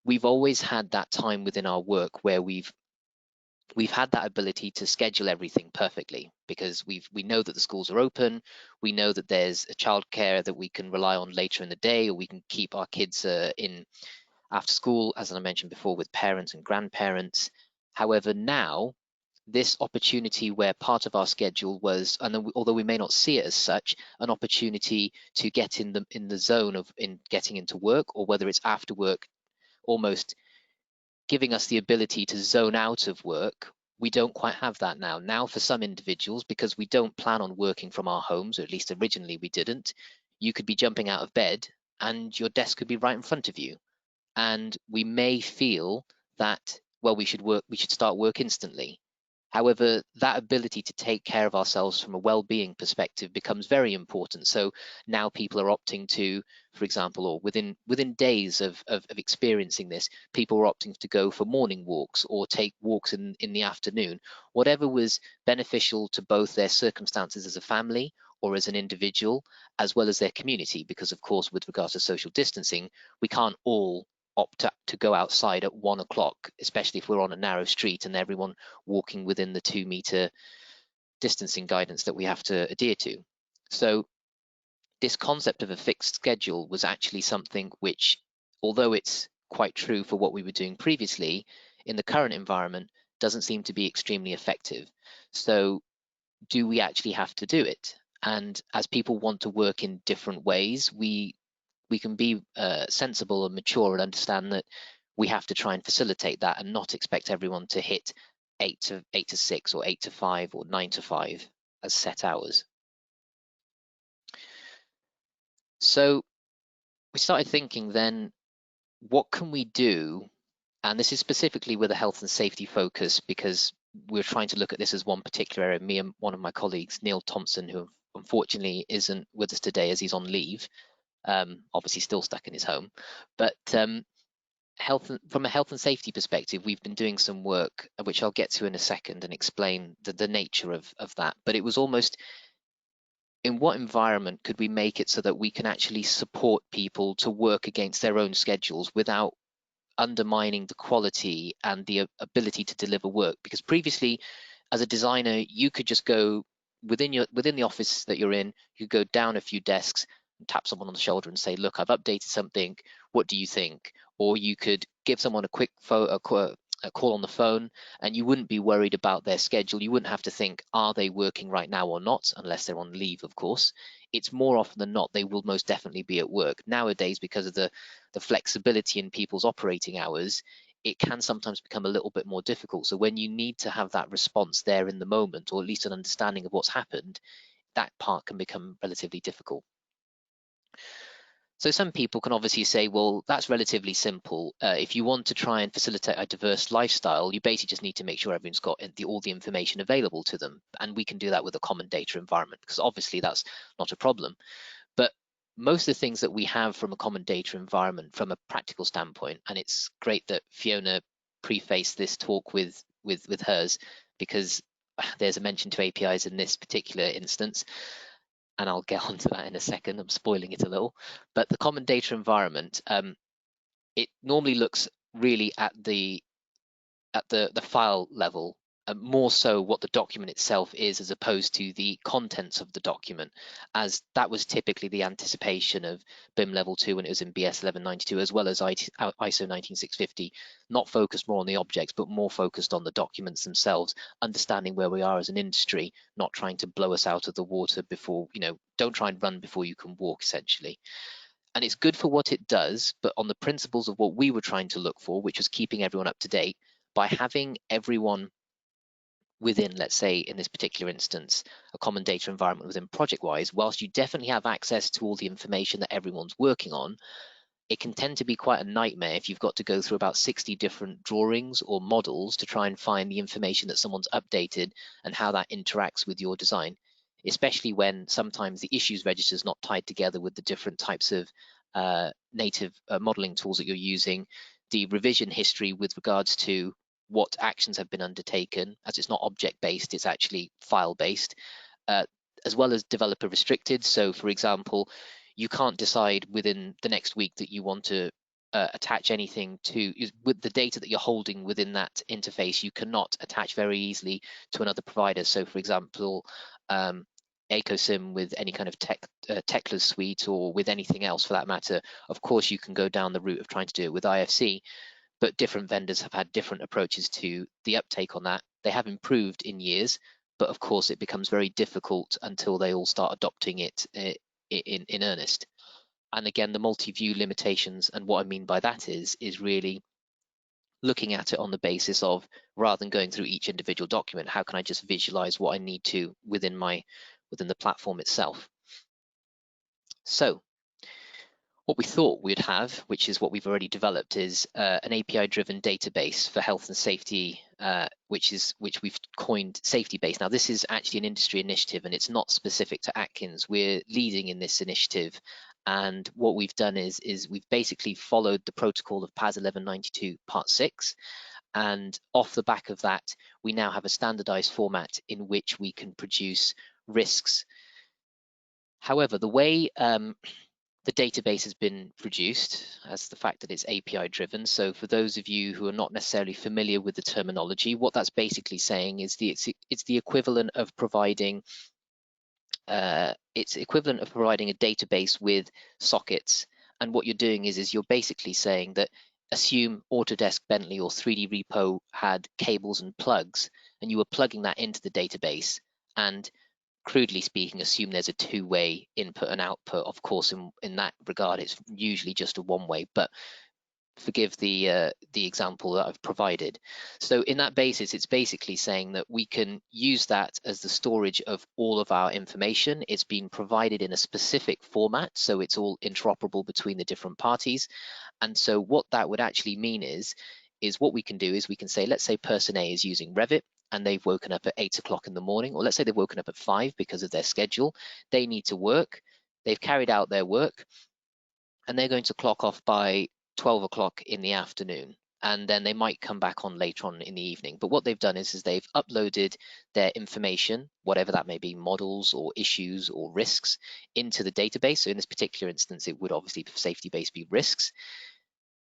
we've always had that time within our work where we've had that ability to schedule everything perfectly, because we know that the schools are open, we know that there's a childcare that we can rely on later in the day, or we can keep our kids in after school, as I mentioned before, with parents and grandparents. However, now this opportunity where part of our schedule was, and although we may not see it as such, an opportunity to get in the zone of getting into work, or whether it's after work, almost giving us the ability to zone out of work, we don't quite have that now. Now for some individuals, because we don't plan on working from our homes, or at least originally we didn't, you could be jumping out of bed and your desk could be right in front of you. And we may feel that well, we should start work instantly. However, that ability to take care of ourselves from a well-being perspective becomes very important. So now people are opting to, for example, or within days of experiencing this, people are opting to go for morning walks or take walks in the afternoon, whatever was beneficial to both their circumstances as a family or as an individual, as well as their community, because of course, with regards to social distancing, we can't all opt to go outside at 1 o'clock, especially if we're on a narrow street and everyone walking within the 2-meter distancing guidance that we have to adhere to. So this concept of a fixed schedule was actually something which, although it's quite true for what we were doing previously, in the current environment doesn't seem to be extremely effective. So do we actually have to do it? And as people want to work in different ways, we can be sensible and mature and understand that we have to try and facilitate that and not expect everyone to hit 8 to 6 or 8 to 5 or 9 to 5 as set hours. So we started thinking then, what can we do? And this is specifically with a health and safety focus, because we're trying to look at this as one particular area. Me and one of my colleagues, Neil Thompson, who unfortunately isn't with us today as he's on leave, obviously still stuck in his home, but from a health and safety perspective, we've been doing some work, which I'll get to in a second and explain the nature of that. But it was almost, in what environment could we make it so that we can actually support people to work against their own schedules without undermining the quality and the ability to deliver work? Because previously, as a designer, you could just go within the office that you're in, you go down a few desks and tap someone on the shoulder and say, look, I've updated something, what do you think? Or you could give someone a quick call on the phone, and you wouldn't be worried about their schedule. You wouldn't have to think, are they working right now or not, unless they're on leave, of course. It's more often than not, they will most definitely be at work. Nowadays, because of the flexibility in people's operating hours, it can sometimes become a little bit more difficult. So when you need to have that response there in the moment, or at least an understanding of what's happened, that part can become relatively difficult. So some people can obviously say, well, that's relatively simple. If you want to try and facilitate a diverse lifestyle, you basically just need to make sure everyone's got all the information available to them. And we can do that with a common data environment, because obviously that's not a problem. But most of the things that we have from a common data environment from a practical standpoint, and it's great that Fiona prefaced this talk with hers, because there's a mention to APIs in this particular instance, and I'll get onto that in a second. I'm spoiling it a little, but the common data environment, it normally looks really at the file level, more so what the document itself is, as opposed to the contents of the document, as that was typically the anticipation of BIM level 2 when it was in BS 1192, as well as ISO 19650, not focused more on the objects, but more focused on the documents themselves, understanding where we are as an industry, not trying to blow us out of the water before, don't try and run before you can walk, essentially. And it's good for what it does, but on the principles of what we were trying to look for, which was keeping everyone up to date, by having everyone within, let's say in this particular instance, a common data environment within ProjectWise, whilst you definitely have access to all the information that everyone's working on, it can tend to be quite a nightmare if you've got to go through about 60 different drawings or models to try and find the information that someone's updated and how that interacts with your design, especially when sometimes the issues register is not tied together with the different types of native modeling tools that you're using, the revision history with regards to what actions have been undertaken, as it's not object-based, it's actually file-based, as well as developer restricted. So for example, you can't decide within the next week that you want to attach anything to, with the data that you're holding within that interface, you cannot attach very easily to another provider. So for example, EcoSim with any kind of Tekla suite, or with anything else for that matter, of course you can go down the route of trying to do it with IFC, but different vendors have had different approaches to the uptake on that. They have improved in years, but of course it becomes very difficult until they all start adopting it in earnest. And again, the multi-view limitations, and what I mean by that is really looking at it on the basis of, rather than going through each individual document, how can I just visualize what I need to within the platform itself? So What we thought we'd have, which is what we've already developed, is an API-driven database for health and safety, which we've coined Safety Base. Now, this is actually an industry initiative, and it's not specific to Atkins. We're leading in this initiative, and what we've done is we've basically followed the protocol of PAS 1192 Part 6, and off the back of that, we now have a standardized format in which we can produce risks. However, the way the database has been produced as the fact that it's API driven. So for those of you who are not necessarily familiar with the terminology, what that's basically saying is it's the equivalent of providing a database with sockets. And what you're doing is you're basically saying that assume Autodesk Bentley or 3D Repo had cables and plugs, and you were plugging that into the database, and crudely speaking, assume there's a two-way input and output. Of course, in that regard, it's usually just a one-way, but forgive the example that I've provided. So in that basis, it's basically saying that we can use that as the storage of all of our information. It's been provided in a specific format, so it's all interoperable between the different parties. And so what that would actually mean is what we can do is we can say, let's say person A is using Revit, and they've woken up at 8 o'clock in the morning, or let's say they've woken up at 5 because of their schedule. They need to work. They've carried out their work, and they're going to clock off by 12 o'clock in the afternoon. And then they might come back on later on in the evening. But what they've done is they've uploaded their information, whatever that may be, models or issues or risks, into the database. So in this particular instance, it would obviously for Safety Base be risks.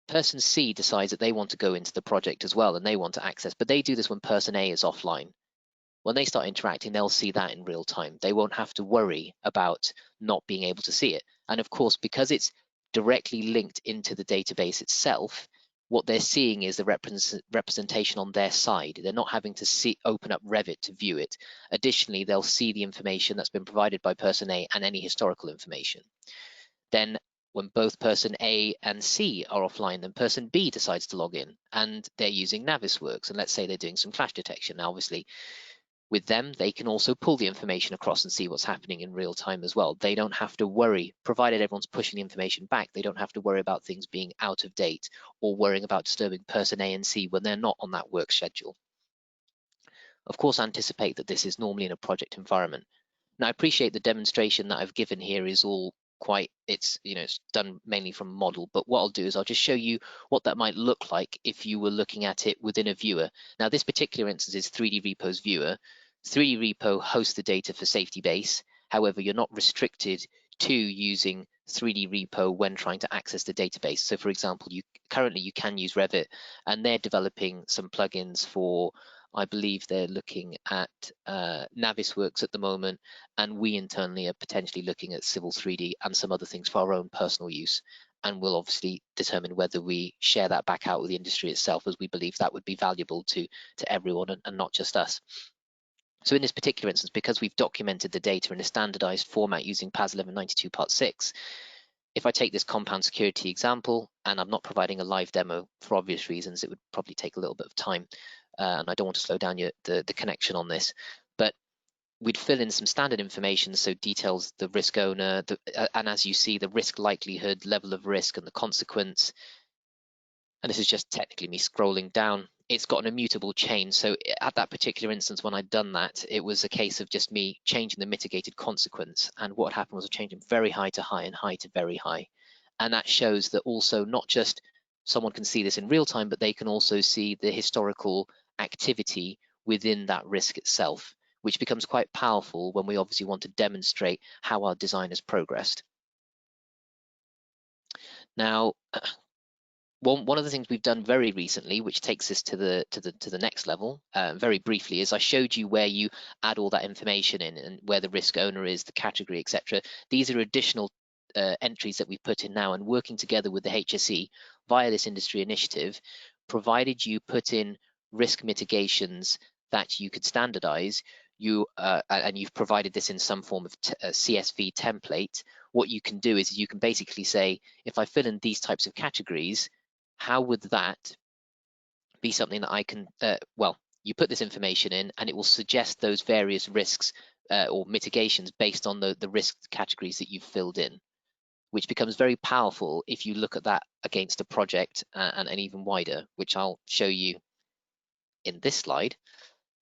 Person C decides that they want to go into the project as well and they want to access, but they do this when person A is offline. When they start interacting, they'll see that in real time. They won't have to worry about not being able to see it. And of course, because it's directly linked into the database itself, what they're seeing is the representation on their side. They're not having to open up Revit to view it. Additionally, they'll see the information that's been provided by person A and any historical information. Then when both person A and C are offline, then person B decides to log in and they're using Navisworks. And let's say they're doing some clash detection. Now, obviously, with them, they can also pull the information across and see what's happening in real time as well. They don't have to worry, provided everyone's pushing the information back, they don't have to worry about things being out of date or worrying about disturbing person A and C when they're not on that work schedule. Of course, anticipate that this is normally in a project environment. Now, I appreciate the demonstration that I've given here is all it's done mainly from model, but what I'll do is I'll just show you what that might look like if you were looking at it within a viewer. Now, this particular instance is 3D Repo's viewer. 3D Repo hosts the data for Safety Base. However, you're not restricted to using 3D Repo when trying to access the database. So for example, currently you can use Revit, and they're developing some plugins for, I believe they're looking at Navisworks at the moment, and we internally are potentially looking at Civil 3D and some other things for our own personal use. And we'll obviously determine whether we share that back out with the industry itself, as we believe that would be valuable to everyone and not just us. So in this particular instance, because we've documented the data in a standardized format using PAS 1192 Part 6, if I take this compound security example, and I'm not providing a live demo for obvious reasons, it would probably take a little bit of time. And I don't want to slow down the connection on this, but we'd fill in some standard information, so details the risk owner, and as you see, the risk likelihood, level of risk, and the consequence. And this is just technically me scrolling down. It's got an immutable chain, so at that particular instance, when I'd done that, it was a case of just me changing the mitigated consequence, and what happened was a change from very high to high and high to very high. And that shows that also not just someone can see this in real time, but they can also see the historical activity within that risk itself, which becomes quite powerful when we obviously want to demonstrate how our design has progressed. Now, one of the things we've done very recently, which takes us to the next level, very briefly, is I showed you where you add all that information in and where the risk owner is, the category, etc. These are additional entries that we've put in now, and working together with the HSE via this industry initiative, provided you put in risk mitigations that you could standardize, and you've provided this in some form of CSV template, what you can do is you can basically say, if I fill in these types of categories, how would that be something that I can, well, you put this information in and it will suggest those various risks or mitigations based on the risk categories that you've filled in. which becomes very powerful if you look at that against a project and even wider, which I'll show you in this slide.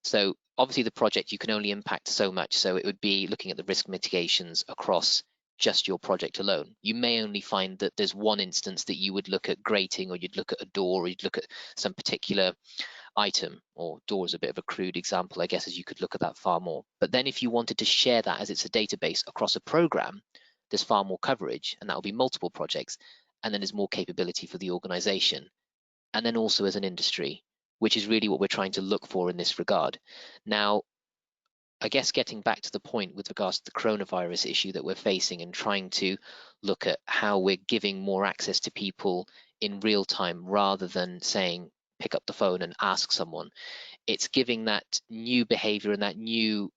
So obviously the project you can only impact so much, so it would be looking at the risk mitigations across just your project alone. You may only find that there's one instance that you would look at grating, or you'd look at a door, or you'd look at some particular item, or door is a bit of a crude example, I guess, as you could look at that far more. But then if you wanted to share that as it's a database across a program, there's far more coverage, and that will be multiple projects, and then there's more capability for the organization, and then also as an industry, which is really what we're trying to look for in this regard. Now, I guess getting back to the point with regards to the coronavirus issue that we're facing, and trying to look at how we're giving more access to people in real time rather than saying pick up the phone and ask someone, it's giving that new behavior and that new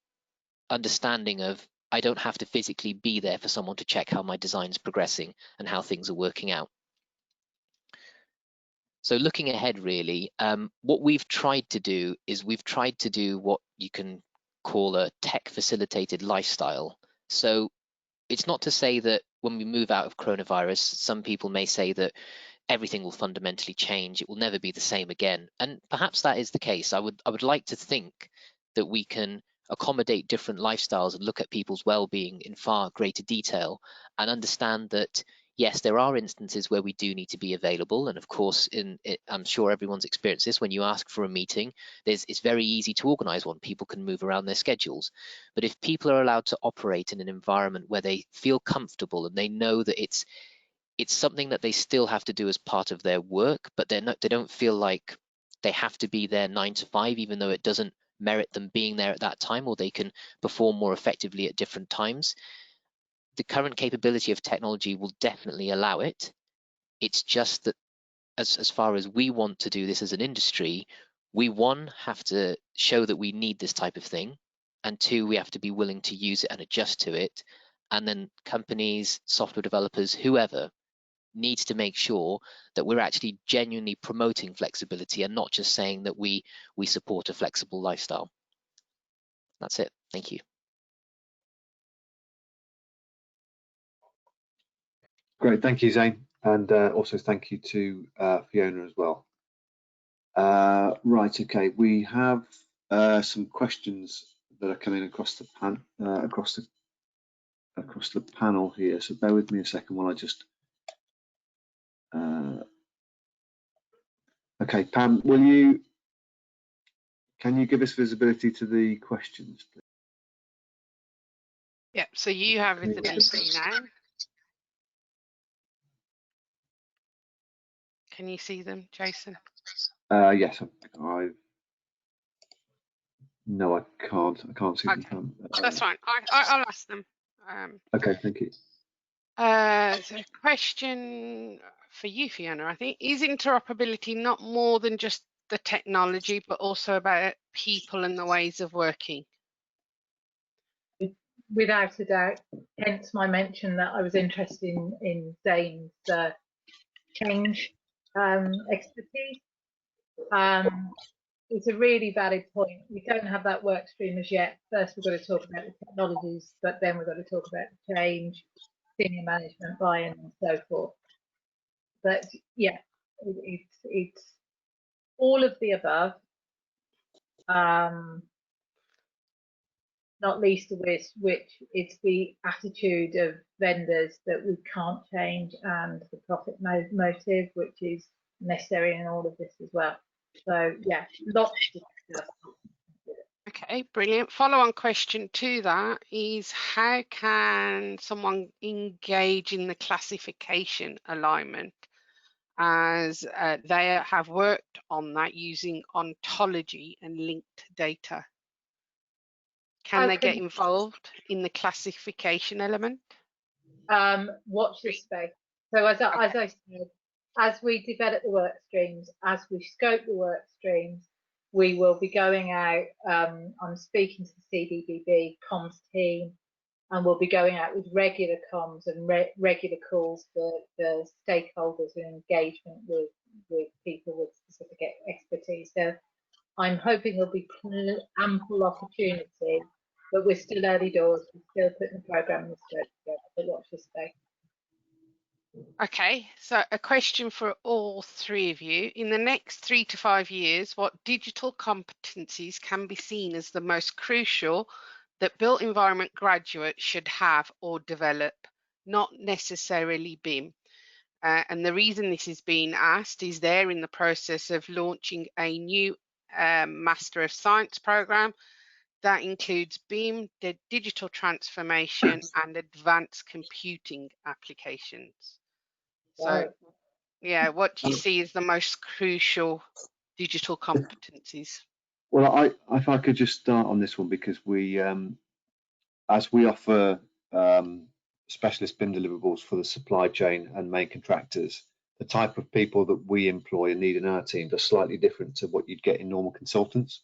understanding of I don't have to physically be there for someone to check how my design's progressing and how things are working out. So looking ahead, really, what we've tried to do is we've tried to do what you can call a tech facilitated lifestyle. So it's not to say that when we move out of coronavirus, some people may say that everything will fundamentally change, it will never be the same again, and perhaps that is the case. I would like to think that we can accommodate different lifestyles and look at people's well-being in far greater detail, and understand that yes, there are instances where we do need to be available, and of course I'm sure everyone's experienced this. When you ask for a meeting, it's very easy to organize one. People can move around their schedules, but if people are allowed to operate in an environment where they feel comfortable and they know that it's something that they still have to do as part of their work, but they don't feel like they have to be there 9 to 5, even though it doesn't merit them being there at that time, or they can perform more effectively at different times. The current capability of technology will definitely allow it. It's just that as far as we want to do this as an industry, we, one, have to show that we need this type of thing, and two, we have to be willing to use it and adjust to it. And then companies, software developers, whoever, needs to make sure that we're actually genuinely promoting flexibility and not just saying that we support a flexible lifestyle. That's it. Thank you. Great, thank you, Zane, and also thank you to Fiona as well. Right, okay, we have some questions that are coming across the panel here. So bear with me a second while I just. Okay, Pam, can you give us visibility to the questions, please? Yep. So you have visibility now. Can you see them, Jason? Yes, no, I can't see them. That's fine. I'll ask them. Okay, thank you. So question for you, Fiona, I think, is interoperability not more than just the technology, but also about people and the ways of working? Without a doubt, hence my mention that I was interested in Zane's change expertise. It's a really valid point. We don't have that work stream as yet. First, we've got to talk about the technologies, but then we've got to talk about the change, senior management buy-in, and so forth. But yeah, it's all of the above. Not least of which it's the attitude of vendors that we can't change, and the profit motive, which is necessary in all of this as well. So yeah, lots to discuss. Okay, brilliant. Follow-on question to that is, how can someone engage in the classification alignment, as they have worked on that using ontology and linked data? Can they get involved in the classification element? Watch this space. So as I said, as we develop the work streams, as we scope the work streams, we will be going out. I'm speaking to the CDBB comms team, and we'll be going out with regular comms and regular calls for the stakeholders and engagement with people with specific expertise. So I'm hoping there'll be ample opportunity, but we're still early doors. We're still putting the programme in the scope together, but watch this space. Okay, so a question for all three of you. In the next 3 to 5 years, what digital competencies can be seen as the most crucial that built environment graduates should have or develop, not necessarily BIM? And the reason this is being asked is they're in the process of launching a new Master of Science program that includes BIM, the digital transformation and advanced computing applications. So, yeah, what do you see as the most crucial digital competencies? Well, if I could just start on this one, because as we offer specialist BIM deliverables for the supply chain and main contractors, the type of people that we employ and need in our teams are slightly different to what you'd get in normal consultants.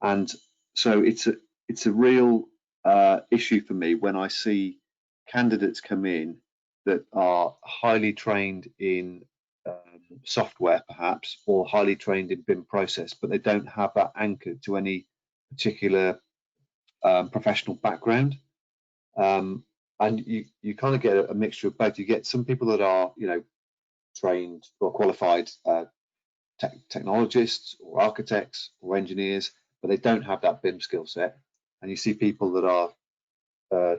And so it's a real issue for me when I see candidates come in that are highly trained in software, perhaps, or highly trained in BIM process, but they don't have that anchor to any particular professional background. And you kind of get a mixture of both. You get some people that are, trained or qualified technologists or architects or engineers, but they don't have that BIM skill set. And you see people that are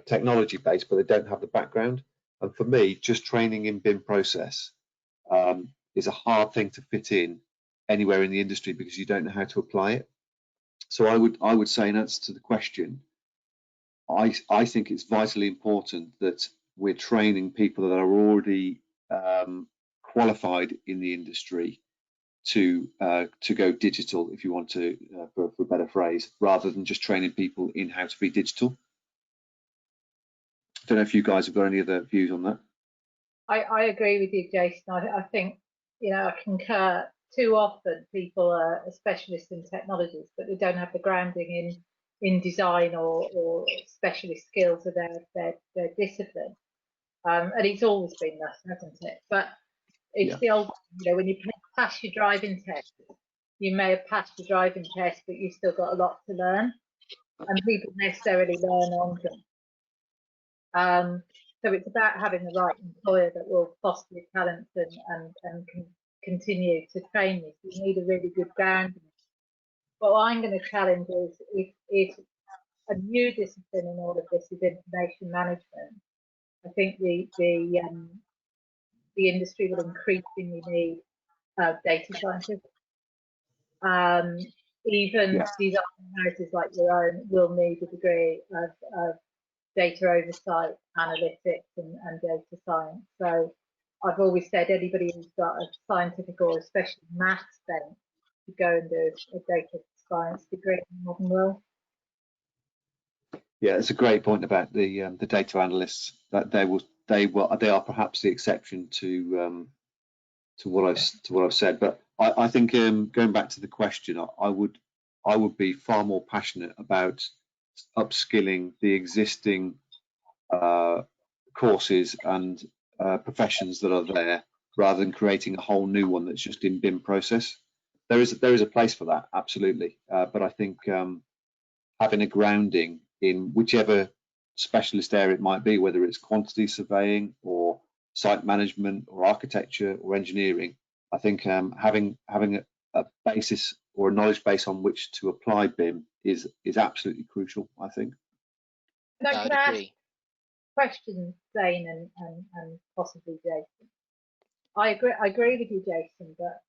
technology based, but they don't have the background. And for me, just training in BIM process is a hard thing to fit in anywhere in the industry because you don't know how to apply it. So I would say, in answer to the question, I think it's vitally important that we're training people that are already qualified in the industry to go digital, if you want to, for a better phrase, rather than just training people in how to be digital. I don't know if you guys have got any other views on that. I agree with you, Jason. I think, I concur. Too often people are specialists in technologies, but they don't have the grounding in design or specialist skills of their discipline. And it's always been that, hasn't it? But it's the old, when you pass your driving test, you may have passed the driving test, but you've still got a lot to learn, and people necessarily learn on them. So it's about having the right employer that will foster your talents and can continue to train you. So you need a really good grounding. What I'm going to challenge is if a new discipline in all of this is information management. I think the industry will increasingly need data scientists. Even design houses like your own will need a degree of data oversight, analytics, and data science. So I've always said anybody who's got a scientific or especially maths bent to go and do a data science degree in the modern world. Yeah, it's a great point about the data analysts. That they are perhaps the exception to what I've said. But I think going back to the question, I would be far more passionate about upskilling the existing courses and professions that are there, rather than creating a whole new one that's just in BIM process. There is a place for that, absolutely. But I think having a grounding in whichever specialist area it might be, whether it's quantity surveying or site management or architecture or engineering, I think having a basis or a knowledge base on which to apply BIM is absolutely crucial, I think. No, I would agree. Question, Zane and possibly Jason. I agree with you, Jason, but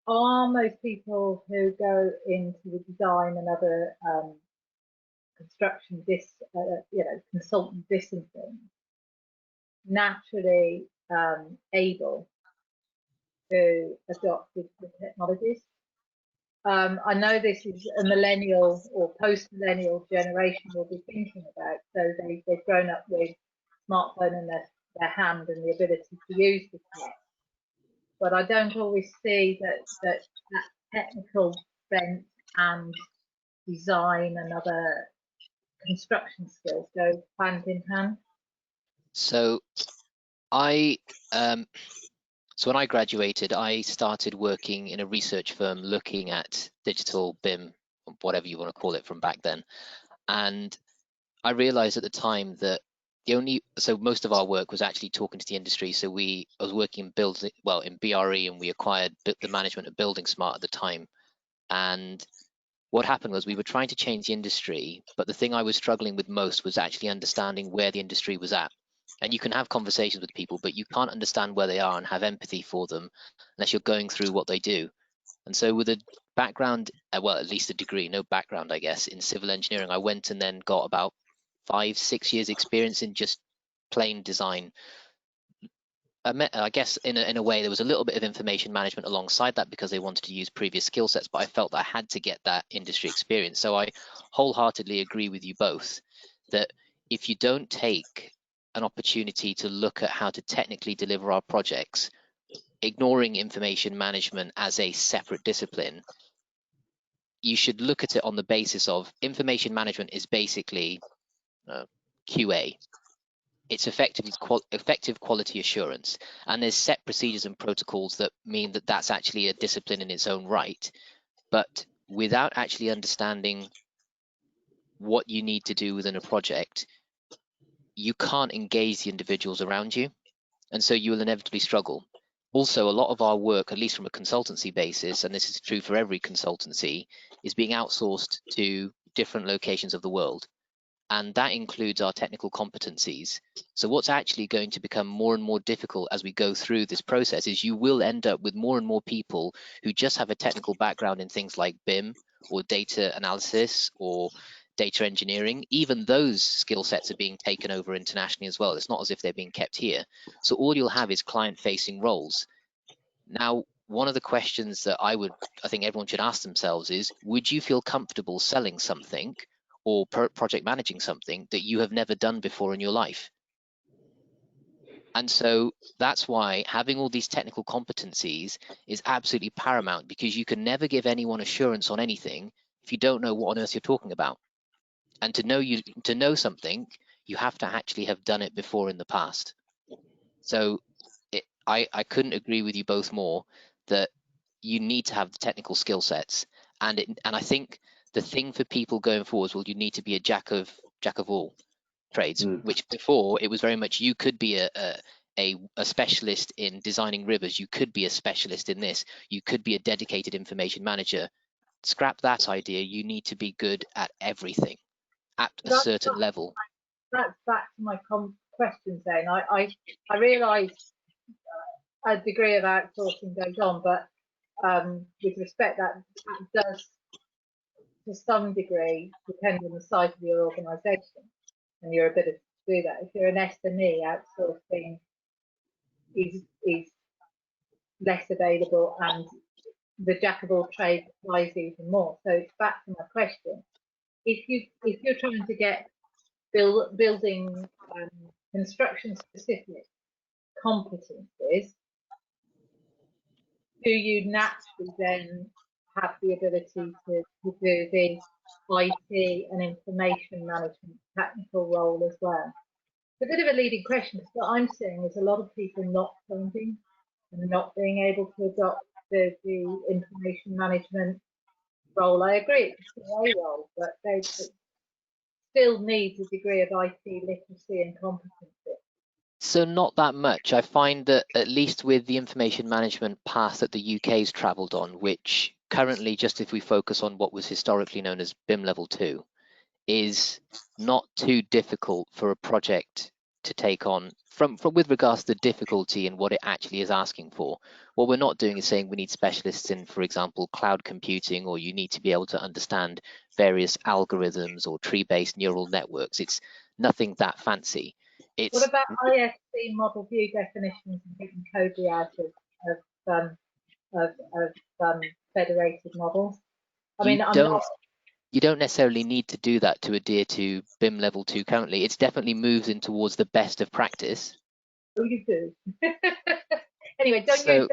are most people who go into the design and other construction consultant disciplines naturally able to adopt digital technologies? I know this is a millennial or post-millennial generation will be thinking about, so they've grown up with smartphone in their hand and the ability to use the tech. But I don't always see that technical bent and design and other construction skills go hand in hand. So so when I graduated, I started working in a research firm looking at digital BIM, whatever you want to call it, from back then. And I realized at the time that so most of our work was actually talking to the industry. So I was working in BRE, and we acquired the management of Building Smart at the time. And what happened was we were trying to change the industry, but the thing I was struggling with most was actually understanding where the industry was at. And you can have conversations with people, but you can't understand where they are and have empathy for them unless you're going through what they do. And so with a background, well, at least a degree, no background, I guess, in civil engineering, I went and then got about 5-6 years experience in just plain design. I guess in a way there was a little bit of information management alongside that because they wanted to use previous skill sets, but I felt I had to get that industry experience. So I wholeheartedly agree with you both that if you don't take an opportunity to look at how to technically deliver our projects, ignoring information management as a separate discipline, you should look at it on the basis of information management is basically QA. It's effective quality assurance, and there's set procedures and protocols that mean that that's actually a discipline in its own right. But without actually understanding what you need to do within a project, you can't engage the individuals around you, and so you will inevitably struggle. Also, a lot of our work, at least from a consultancy basis, and this is true for every consultancy, is being outsourced to different locations of the world. And that includes our technical competencies. So what's actually going to become more and more difficult as we go through this process is you will end up with more and more people who just have a technical background in things like BIM or data analysis or data engineering. Even those skill sets are being taken over internationally as well. It's not as if they're being kept here. So all you'll have is client-facing roles. Now, one of the questions that I think everyone should ask themselves is, would you feel comfortable selling something or project managing something that you have never done before in your life? And so that's why having all these technical competencies is absolutely paramount, because you can never give anyone assurance on anything if you don't know what on earth you're talking about. And to know something, you have to actually have done it before in the past. So I couldn't agree with you both more that you need to have the technical skill sets, and I think the thing for people going forwards, well, you need to be a jack of all trades, which before it was very much you could be a specialist in designing rivers, you could be a specialist in this, you could be a dedicated information manager. Scrap that idea. You need to be good at everything at a certain level. That's back to my question, Zane. I realise a degree of outsourcing goes on, but with respect, that does to some degree depend on the size of your organisation and your ability to do that. If you're an SME, outsourcing is less available, and the jack of all trades applies even more. So it's back to my question: if you're trying to get building construction specific competencies, do you naturally then have the ability to do the IT and information management technical role as well? It's a bit of a leading question, because what I'm seeing is a lot of people not changing and not being able to adopt the information management role. I agree, it's a role, but they still need a degree of IT literacy and competency. So not that much. I find that at least with the information management path that the UK's travelled on, which currently, just if we focus on what was historically known as BIM Level 2, is not too difficult for a project to take on from with regards to the difficulty and what it actually is asking for. What we're not doing is saying we need specialists in, for example, cloud computing, or you need to be able to understand various algorithms or tree-based neural networks. It's nothing that fancy. What about ISC model view definitions and getting COBI out of federated models? I mean, you don't necessarily need to do that to adhere to BIM Level 2 currently. It's definitely moves in towards the best of practice. Oh, you do. Anyway, don't you say that?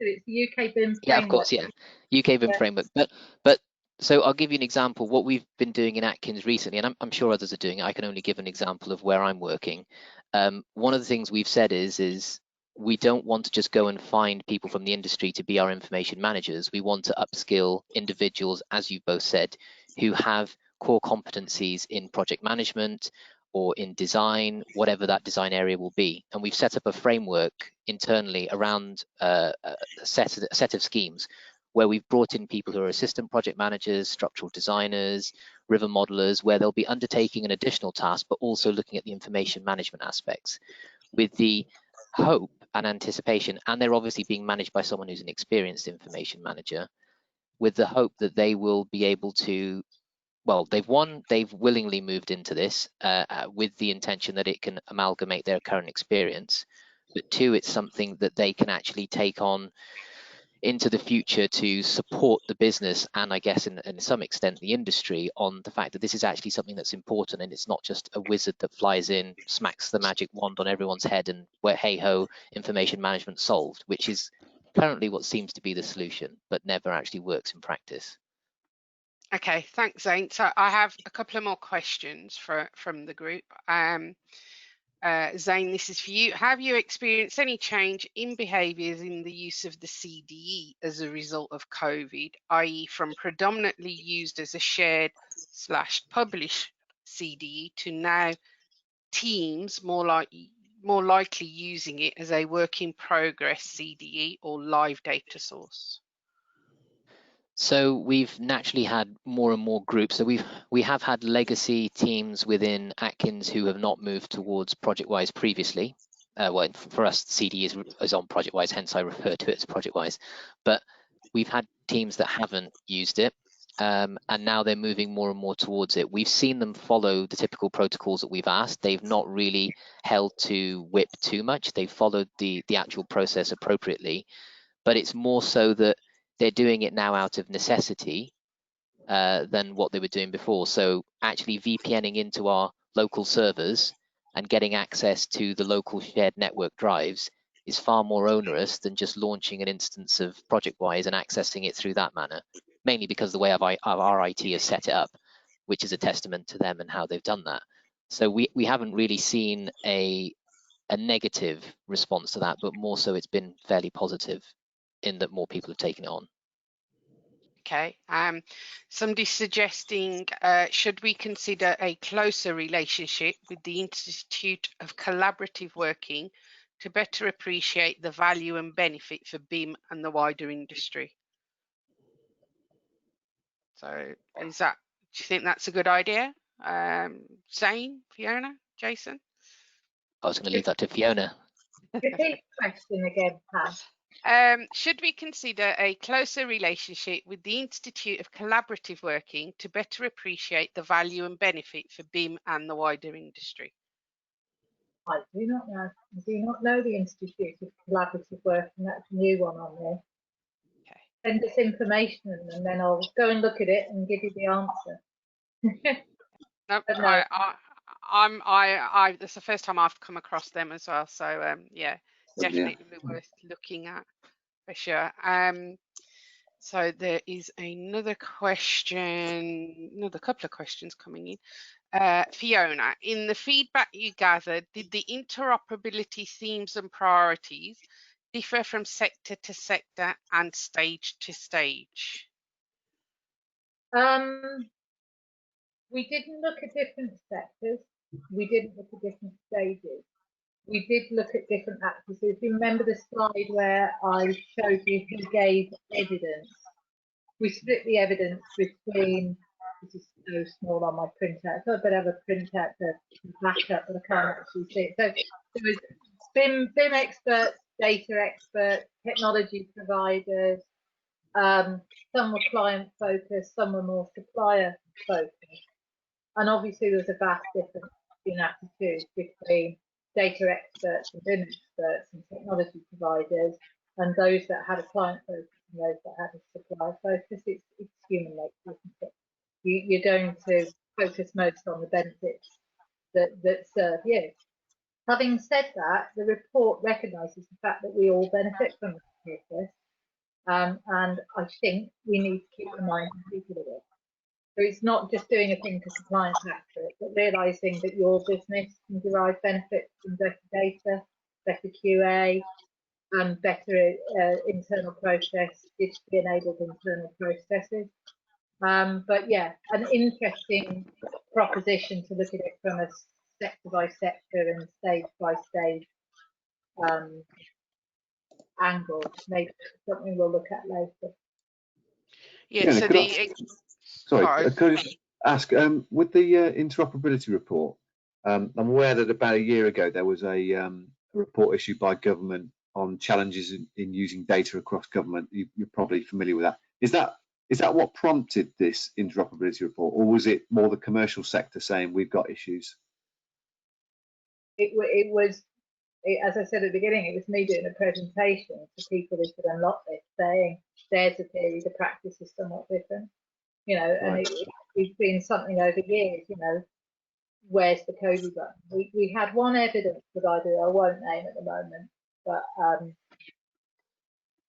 It's the UK BIM Framework. Yeah, of course, yeah. UK BIM Framework. But so I'll give you an example. What we've been doing in Atkins recently, and I'm sure others are doing it, I can only give an example of where I'm working. One of the things we've said is we don't want to just go and find people from the industry to be our information managers. We want to upskill individuals, as you both said, who have core competencies in project management or in design, whatever that design area will be. And we've set up a framework internally around a set of schemes where we've brought in people who are assistant project managers, structural designers, river modelers, where they'll be undertaking an additional task, but also looking at the information management aspects with the hope and anticipation, and they're obviously being managed by someone who's an experienced information manager, with the hope that they will be able to, well, they've willingly moved into this with the intention that it can amalgamate their current experience, but two, it's something that they can actually take on into the future to support the business and I guess in some extent the industry on the fact that this is actually something that's important, and it's not just a wizard that flies in, smacks the magic wand on everyone's head and where hey ho, information management solved, which is currently what seems to be the solution but never actually works in practice. Okay, thanks, Zane. So I have a couple of more questions from the group. Zane, this is for you. Have you experienced any change in behaviours in the use of the CDE as a result of COVID, i.e. from predominantly used as a shared/published CDE to now teams more likely using it as a work in progress CDE or live data source? So we've naturally had more and more groups. So we have had legacy teams within Atkins who have not moved towards ProjectWise previously. Well, for us, CD is on ProjectWise, hence I refer to it as ProjectWise. But we've had teams that haven't used it, and now they're moving more and more towards it. We've seen them follow the typical protocols that we've asked. They've not really held to WIP too much. They've followed the actual process appropriately, but it's more so that they're doing it now out of necessity than what they were doing before. So actually VPNing into our local servers and getting access to the local shared network drives is far more onerous than just launching an instance of ProjectWise and accessing it through that manner, mainly because the way our IT has set it up, which is a testament to them and how they've done that. So we haven't really seen a negative response to that, but more so it's been fairly positive in that more people have taken it on. Okay, somebody's suggesting, should we consider a closer relationship with the Institute of Collaborative Working to better appreciate the value and benefit for BIM and the wider industry? So do you think that's a good idea? Zane, Fiona, Jason? I was going to leave that to Fiona. Repeat the question again, Pam. Should we consider a closer relationship with the Institute of Collaborative Working to better appreciate the value and benefit for BIM and the wider industry? I do not know. I do not know the Institute of Collaborative Working. That's a new one on there. Okay. Send us information and then I'll go and look at it and give you the answer. Nope, No. That's the first time I've come across them as well. So yeah, definitely worth looking at for sure. So there is another question, another couple of questions coming in. Fiona, in the feedback you gathered, did the interoperability themes and priorities differ from sector to sector and stage to stage? We didn't look at different sectors. We didn't look at different stages. We did look at different actors. If you remember the slide where I showed you who gave evidence, we split the evidence between, this is so small on my printout, I thought I'd have a printout to back up, but I can't actually see it. So there was BIM experts, data experts, technology providers, some were client focused, some were more supplier focused. And obviously there was a vast difference in attitudes between data experts and BIM experts and technology providers and those that had a client focus and those that had a supplier focus. It's human nature, isn't it? You're going to focus most on the benefits that serve you. Having said that, the report recognises the fact that we all benefit from this process, and I think we need to keep in mind people of it. So it's not just doing a thing because the client's after it, but realising that your business can derive benefits from better data, better QA, and better internal process, digitally enabled internal processes. But yeah, an interesting proposition to look at it from a sector by sector and stage by stage angle. Maybe something we'll look at later. Yeah, Fiona, so could sorry. could I just ask, with the interoperability report, I'm aware that about a year ago there was a report issued by government on challenges in using data across government. You're probably familiar with that. Is that what prompted this interoperability report, or was it more the commercial sector saying we've got issues? It was, as I said at the beginning, it was me doing a presentation to people who could unlock this, saying there's a theory, the practice is somewhat different, you know, and Right. it's been something over years, you know, where's the Cody button? We had one evidence provider I won't name at the moment, but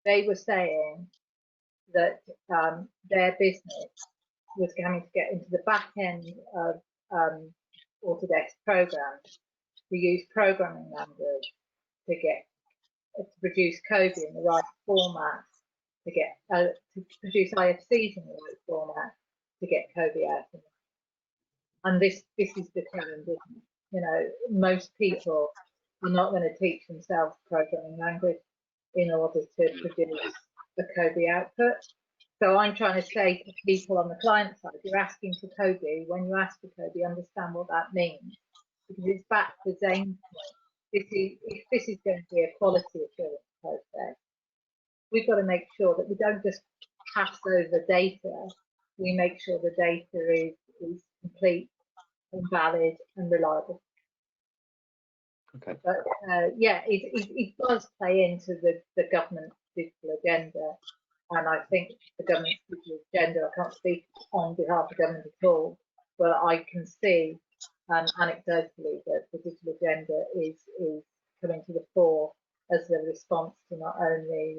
they were saying that their business was going to get into the back end of Autodesk programs to use programming language to get to produce code in the right format, to get to produce IFCs in the right format, to get code out. And this is the challenge, isn't it? You know, most people are not going to teach themselves programming language in order to produce a Kobe output. So I'm trying to say to people on the client side, you're asking for Kobe. When you ask for Kobe, understand what that means, because it's back to Zane's point. If this is going to be a quality assurance process, we've got to make sure that we don't just pass over data. We make sure the data is complete and valid and reliable. Okay. But yeah, it does play into the government's digital agenda. And I think the government's digital agenda, I can't speak on behalf of the government at all, but I can see anecdotally that the digital agenda is coming to the fore as a response to not only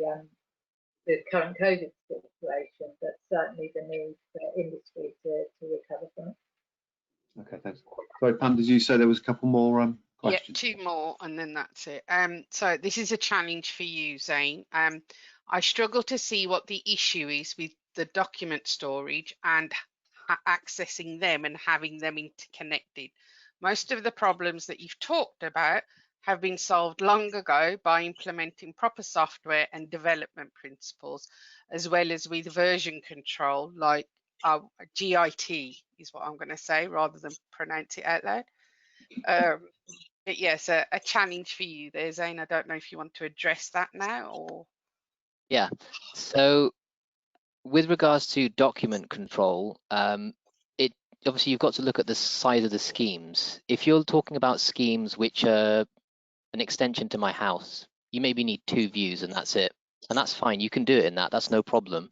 the current COVID situation, but certainly the need for industry to recover from it. Okay, thanks. Sorry, Pam, did you say there was a couple more questions? Yeah, 2 more and then that's it. So this is a challenge for you, Zane. I struggle to see what the issue is with the document storage and accessing them and having them interconnected. Most of the problems that you've talked about have been solved long ago by implementing proper software and development principles, as well as with version control, like GIT is what I'm going to say rather than pronounce it out loud. But yes, a challenge for you there, Zane. I don't know if you want to address that now or. Yeah, so with regards to document control, obviously you've got to look at the size of the schemes. If you're talking about schemes which are an extension to my house, you maybe need 2 views and that's it. And that's fine, you can do it in that, that's no problem.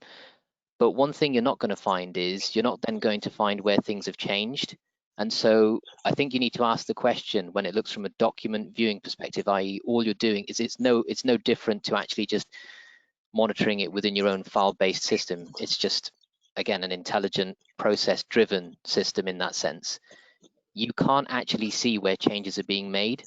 But one thing you're not going to find is you're not then going to find where things have changed. And so I think you need to ask the question when it looks from a document viewing perspective, i.e. all you're doing is it's no different to actually just monitoring it within your own file-based system. It's just, again, an intelligent process-driven system in that sense. You can't actually see where changes are being made,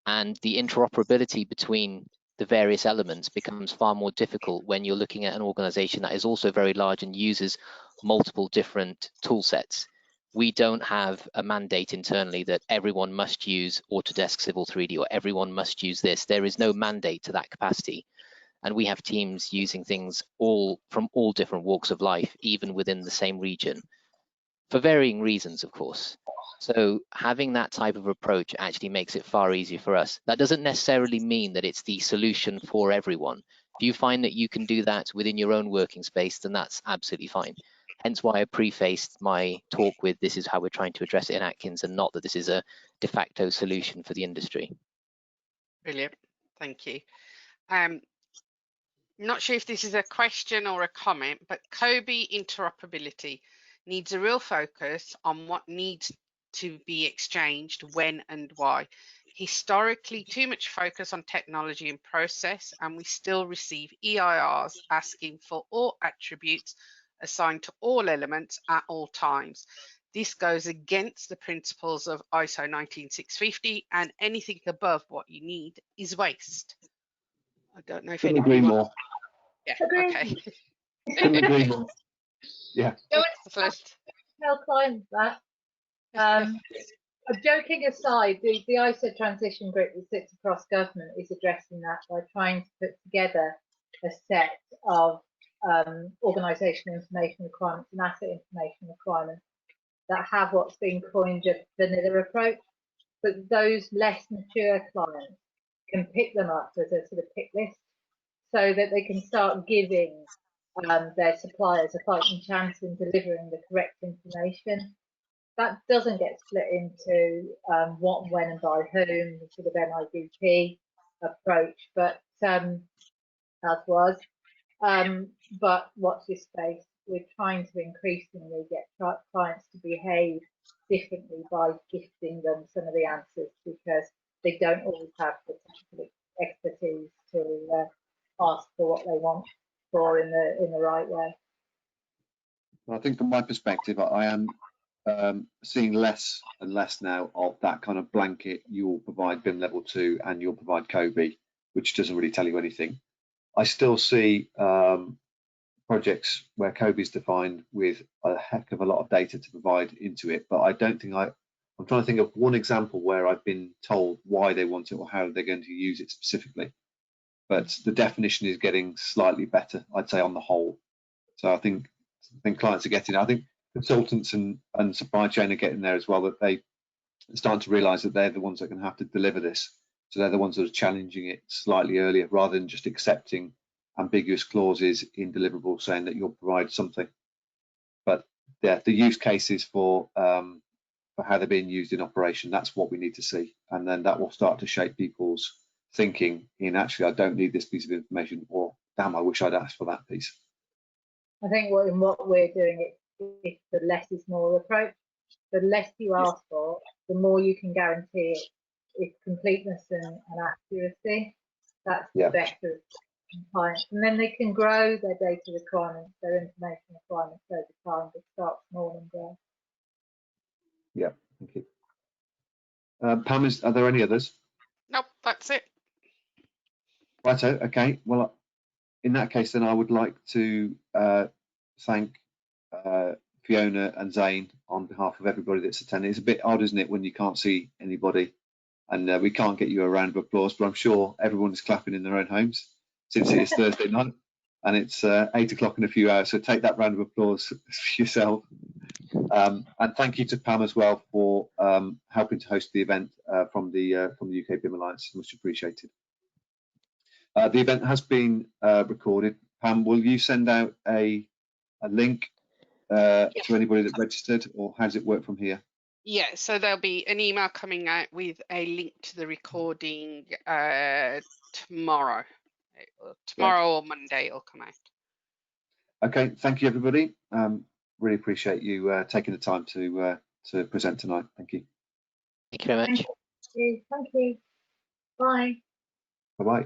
and the interoperability between the various elements becomes far more difficult when you're looking at an organization that is also very large and uses multiple different tool sets. We don't have a mandate internally that everyone must use Autodesk Civil 3D or everyone must use this. There is no mandate to that capacity. And we have teams using things from all different walks of life, even within the same region, for varying reasons, of course. So having that type of approach actually makes it far easier for us. That doesn't necessarily mean that it's the solution for everyone. If you find that you can do that within your own working space, then that's absolutely fine. Hence why I prefaced my talk with this is how we're trying to address it in Atkins, and not that this is a de facto solution for the industry. Brilliant, thank you. Not sure if this is a question or a comment, but Kobe interoperability needs a real focus on what needs to be exchanged, when and why. Historically, too much focus on technology and process, and we still receive EIRs asking for all attributes assigned to all elements at all times. This goes against the principles of ISO 19650, and anything above what you need is waste. I don't know if Couldn't agree more. Yeah, Agree. okay. Couldn't agree more. Yeah. Go Excellent. tell clients that. Joking aside, the ISO transition group that sits across government is addressing that by trying to put together a set of organisational information requirements and asset information requirements that have what's been coined a vanilla approach, but those less mature clients can pick them up as a sort of pick list so that they can start giving their suppliers a fighting chance in delivering the correct information. That doesn't get split into what, when and by whom, the sort of NIDP approach, but as was. But watch this space. We're trying to increasingly get clients to behave differently by gifting them some of the answers, because they don't always have the technical expertise to ask for what they want for in the right way. Well, I think from my perspective, I am seeing less and less now of that kind of blanket, you'll provide BIM level 2 and you'll provide COBE, which doesn't really tell you anything. I still see projects where COBE is defined with a heck of a lot of data to provide into it, but I don't think I'm trying to think of one example where I've been told why they want it or how they're going to use it specifically. But the definition is getting slightly better, I'd say, on the whole. So I think clients are getting, I think consultants and supply chain are getting there as well, that they're starting to realise that they're the ones that are going to have to deliver this. So they're the ones that are challenging it slightly earlier, rather than just accepting ambiguous clauses in deliverables saying that you'll provide something. But yeah, the use cases for how they're being used in operation, that's what we need to see. And then that will start to shape people's thinking in, actually, I don't need this piece of information, or damn, I wish I'd asked for that piece. I think what we're doing is the less is more approach. The less you ask for, the more you can guarantee its completeness and accuracy. That's the better compliance. And then they can grow their data requirements, their information requirements over time, but start small and grow. Yeah, thank you. Pam, are there any others? Nope, that's it. Righto, okay. Well, in that case, then I would like to thank Fiona and Zane on behalf of everybody that's attending. It's a bit odd, isn't it, when you can't see anybody and we can't get you a round of applause, but I'm sure everyone is clapping in their own homes since it is Thursday night and it's 8 o'clock in a few hours. So take that round of applause for yourself. And thank you to Pam as well for helping to host the event from the UK BIM Alliance. Much appreciated. The event has been recorded. Pam, will you send out a link to anybody that registered, or how does it work from here? Yeah, so there'll be an email coming out with a link to the recording tomorrow. Tomorrow or Monday it'll come out. Okay, thank you everybody. Really appreciate you taking the time to present tonight. Thank you. Thank you very much. Thank you. Bye. Bye-bye.